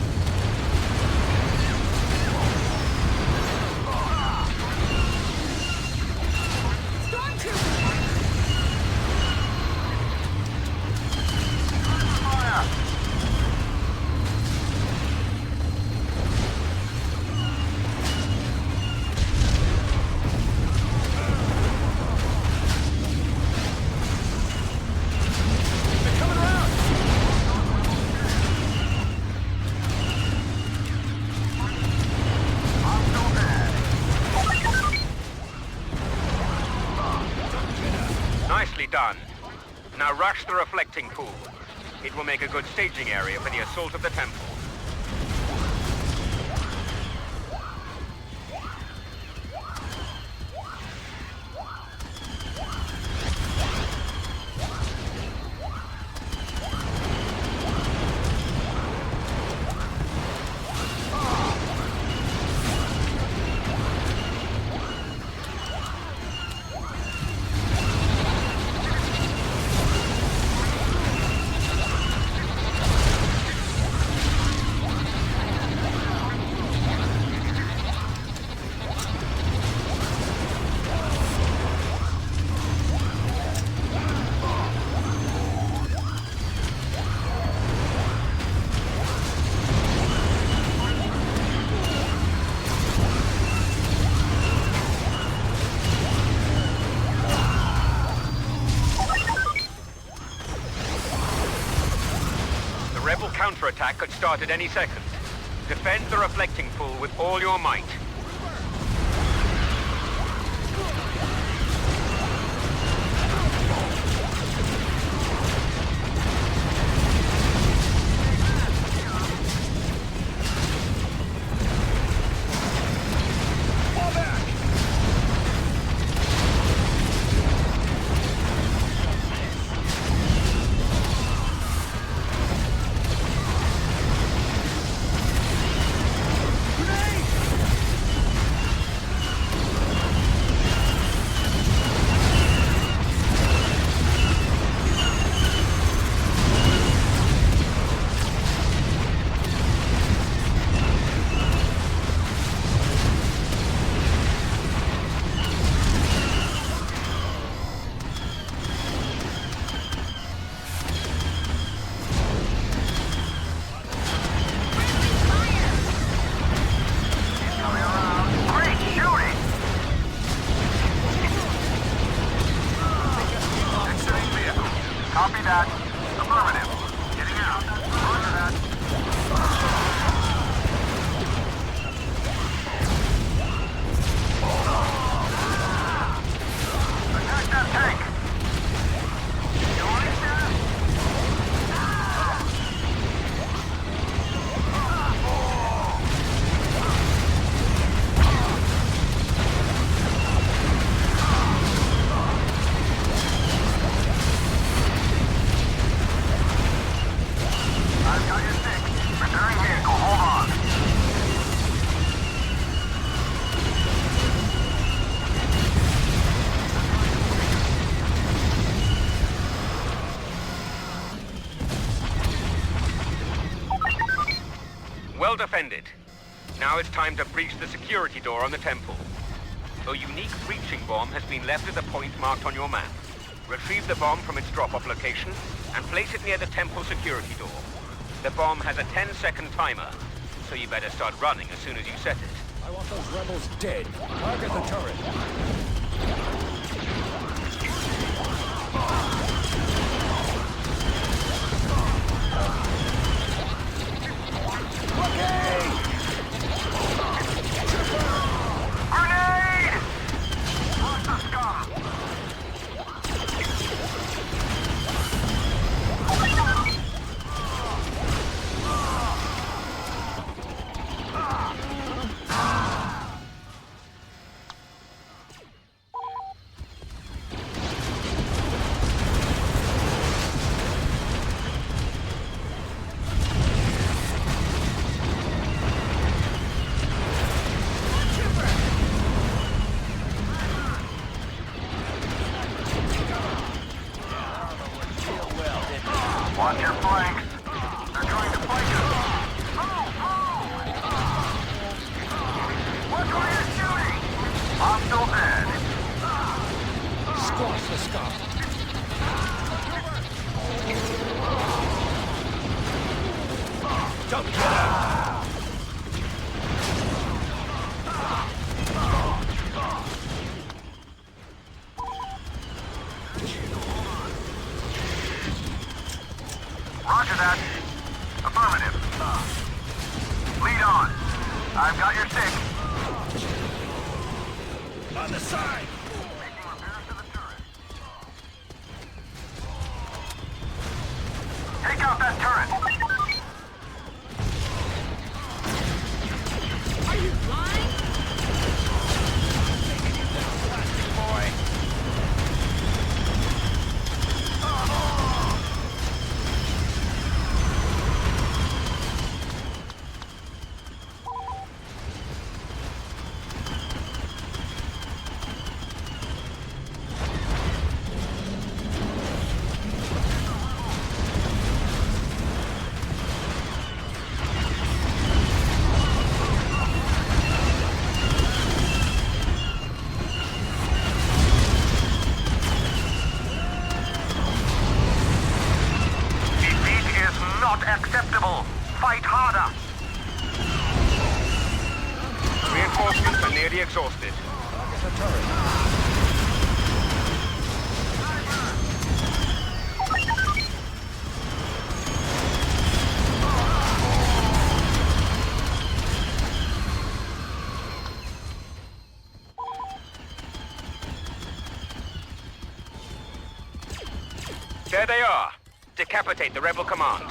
Nicely done. Now rush the reflecting pool. It will make a good staging area for the assault of the temple. Rebel counterattack could start at any second. Defend the reflecting pool with all your might. defended. Now it's time to breach the security door on the temple. A unique breaching bomb has been left at the point marked on your map. Retrieve the bomb from its drop-off location and place it near the temple security door. The bomb has a 10-second timer, so you better start running as soon as you set it. I want those rebels dead. Target the turret. Grenade! Lost the scum! Watch your flanks. They're trying to fight us. Move! Move! Watch where you're shooting! Hostile dead. Squash the scum. Don't get out! Roger that. Affirmative. Lead on. I've got your stick. On the side! Making repairs to the turret. Take out that turret. Are you blind? Boy! Defeat is not acceptable. Fight harder. Reinforcements are nearly exhausted. Target the turret. There they are. Decapitate the rebel command.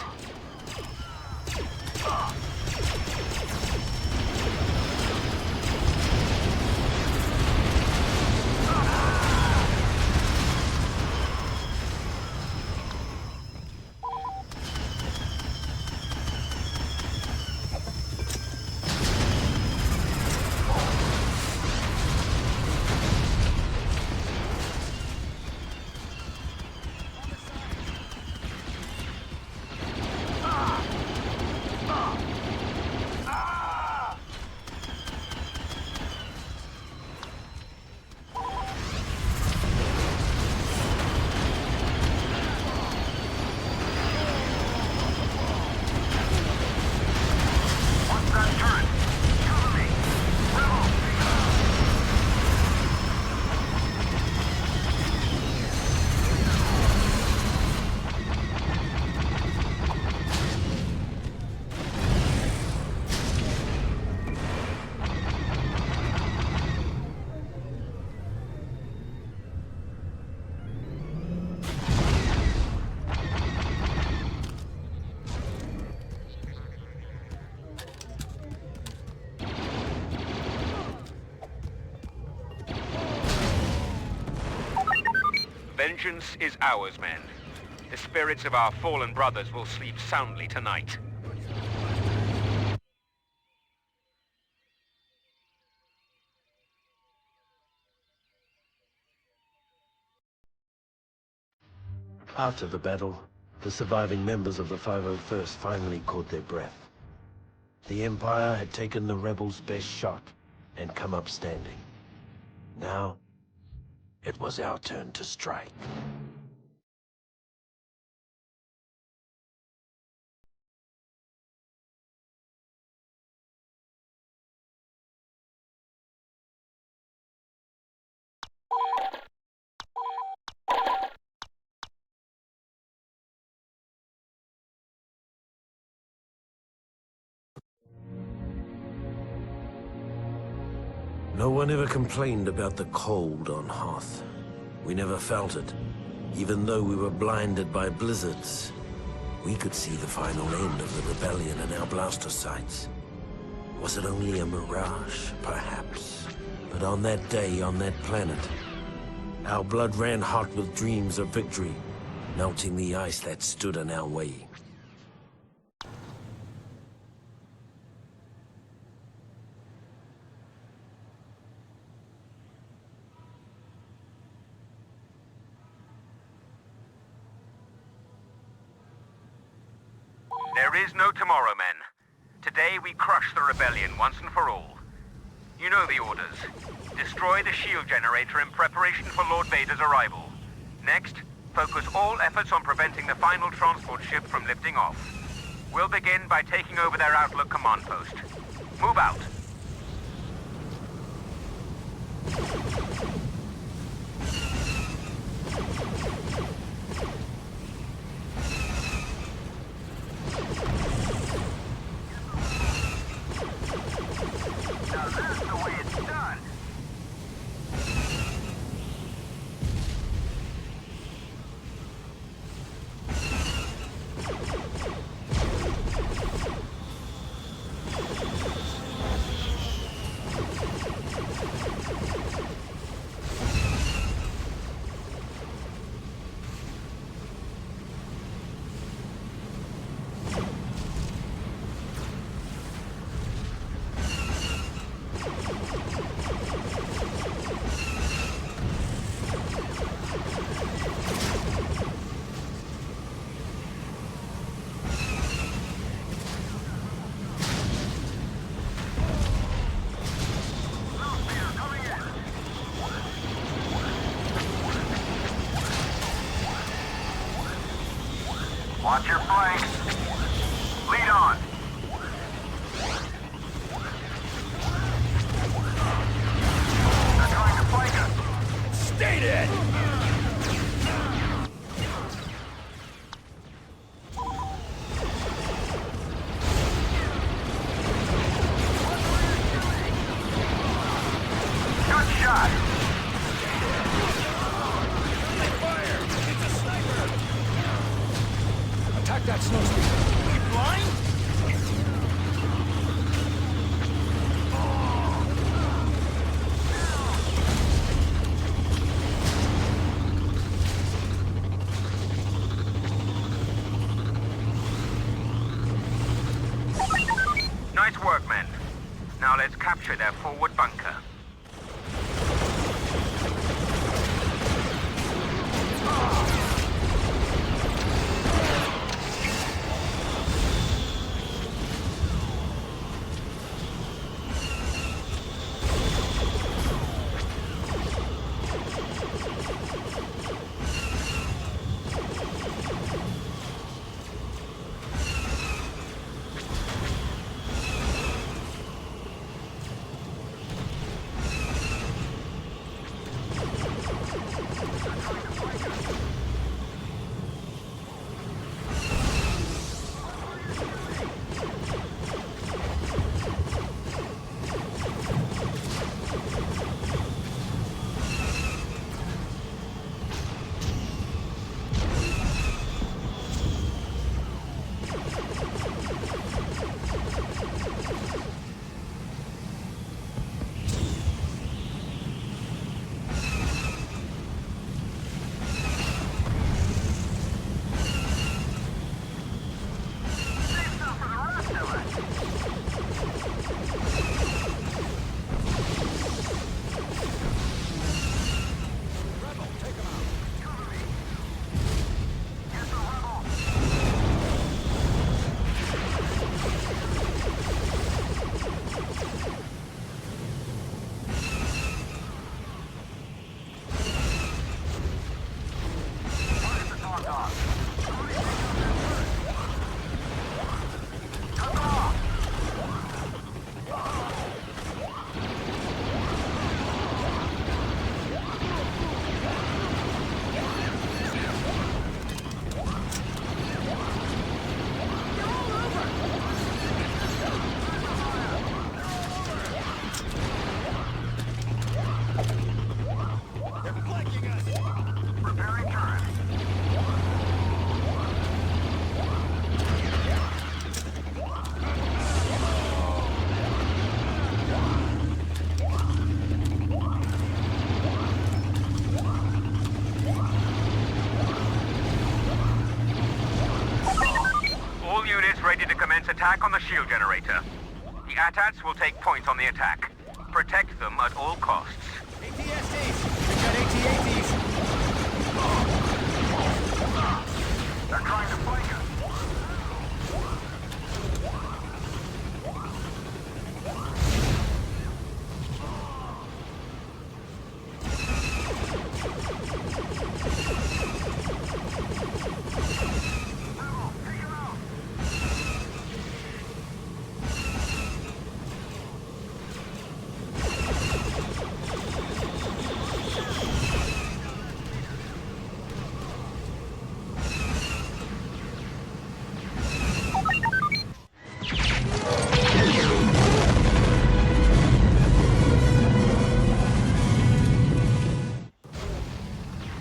Vengeance is ours, men. The spirits of our fallen brothers will sleep soundly tonight. After the battle, the surviving members of the 501st finally caught their breath. The Empire had taken the rebels' best shot and come up standing. Now, it was our turn to strike. No one ever complained about the cold on Hoth. We never felt it. Even though we were blinded by blizzards, we could see the final end of the rebellion in our blaster sights. Was it only a mirage? Perhaps. But on that day, on that planet, our blood ran hot with dreams of victory, melting the ice that stood in our way. There is no tomorrow, men. Today we crush the rebellion once and for all. You know the orders. Destroy the shield generator in preparation for Lord Vader's arrival. Next, focus all efforts on preventing the final transport ship from lifting off. We'll begin by taking over their Outlook command post. Move out. Now that's the way it's done. Watch your flanks. Lead on. They're trying to flank us. Stay dead! Good shot. Fire! It's a sniper! Attack that snowspeeder. Are you blind? Nice work, men. Now let's capture their forward bunker. The AT-ATs will take point on the attack. Protect them at all costs. AT-STs! We've got AT-ATs! They're trying to flank us.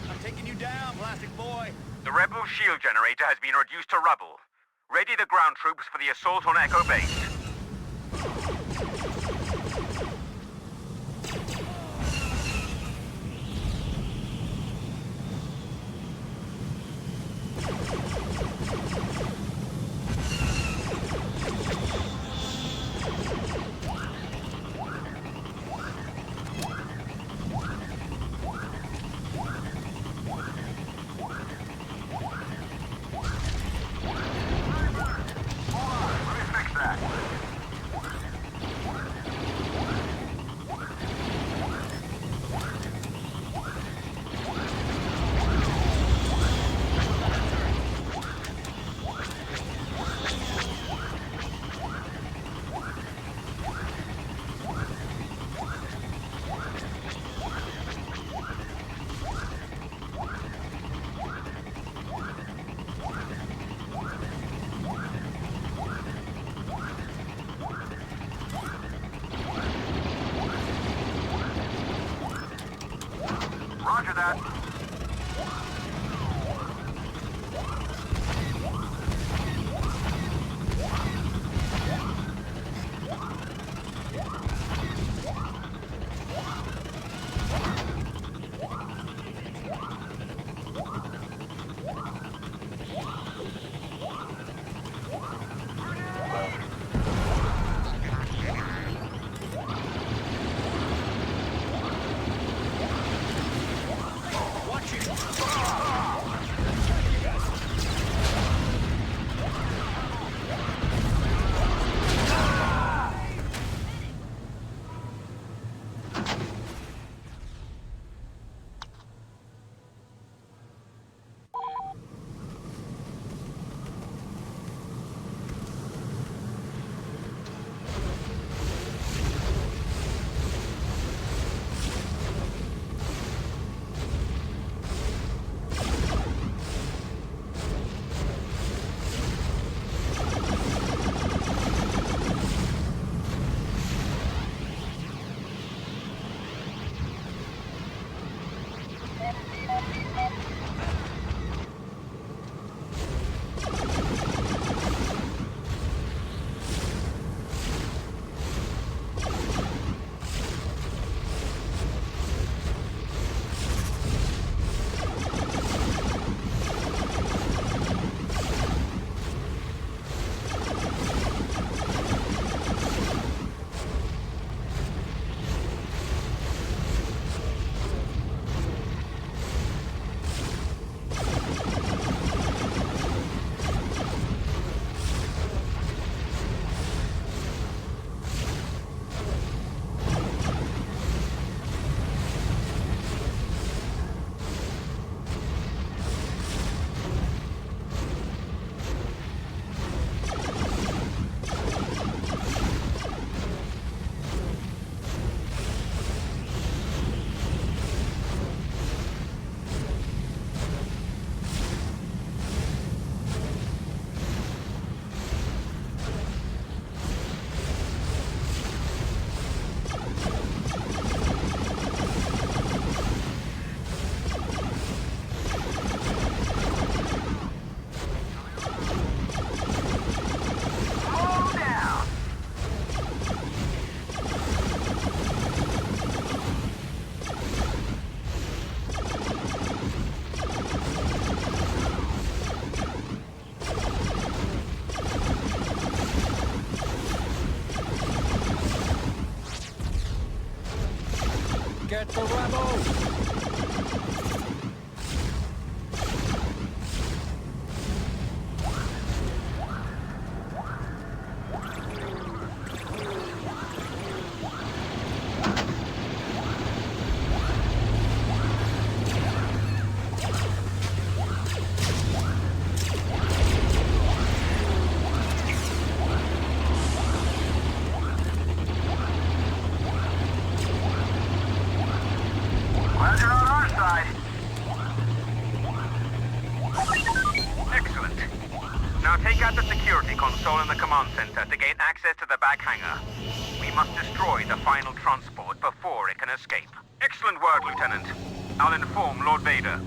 I'm taking you down, plastic boy! The rebel shield generator has been reduced to rubble. Ready the ground troops for the assault on Echo Base. Let me fix that. Roger that. Get the rebels! Glad you're on our side. Excellent. Now take out the security console in the command center to gain access to the back hangar. We must destroy the final transport before it can escape. Excellent work, Lieutenant. I'll inform Lord Vader.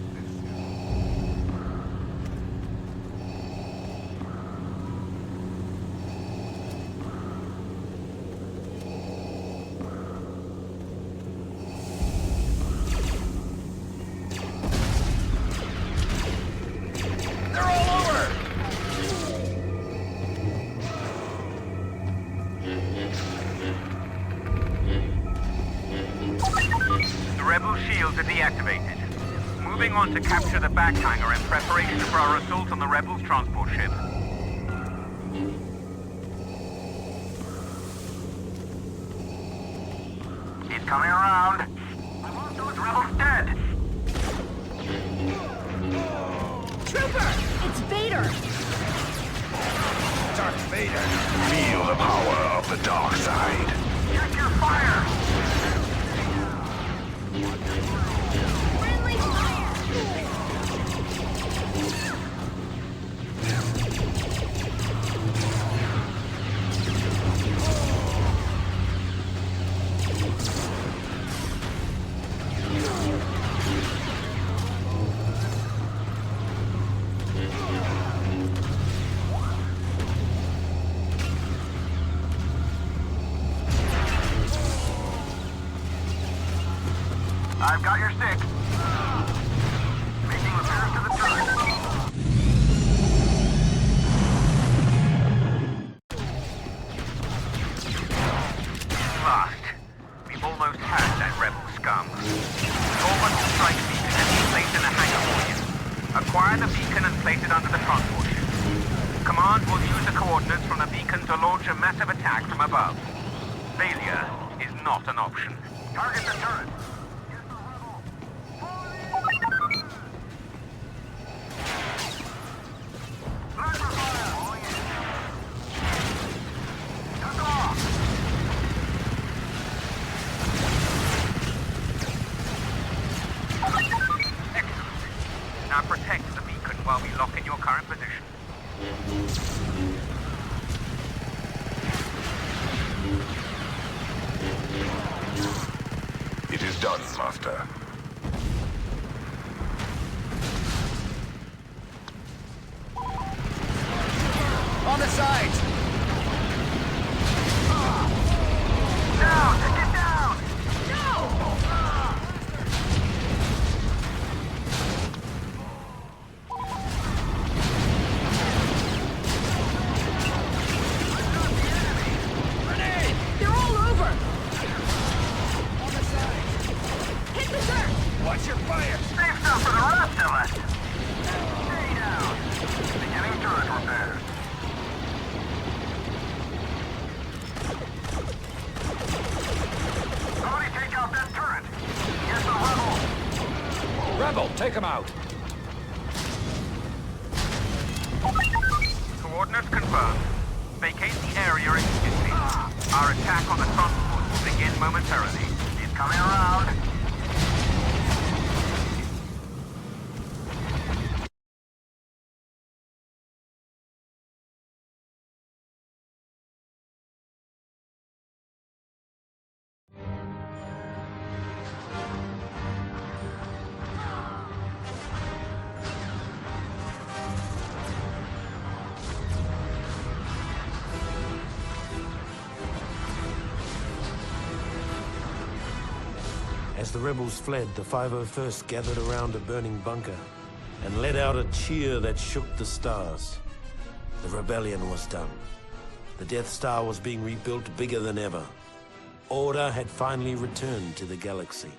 Rebel shields are deactivated. Moving on to capture the back hangar in preparation for our assault on the Rebels' transport ship. He's coming around. I want those rebels dead. Trooper! It's Vader! Darth Vader! Feel the power of the dark side. Check your fire. Friendly fire! I've got your stick. Making repairs to the turret. Last. We've almost had that Rebel scum. Orbital strike beacon has been placed in the hangar for you. Acquire the beacon and place it under the transport ship. Command will use the coordinates from the beacon to launch a massive attack from above. Failure is not an option. Target the turret. Now protect the beacon while we lock in your current position. It is done, Master. On the sides! Down! Get down! They're all over! Hit the dirt! Watch your fire! Save stuff for the rest of us! Stay down! Beginning turret repairs. Somebody take out that turret! Get the rebel! Rebel, take him out! Coordinates confirmed. Vacate the area immediately. Our attack on the transport will begin momentarily. He's coming around. As the rebels fled, the 501st gathered around a burning bunker and let out a cheer that shook the stars. The rebellion was done. The Death Star was being rebuilt bigger than ever. Order had finally returned to the galaxy.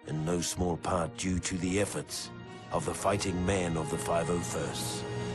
in no small part due to the efforts of the fighting men of the 501st.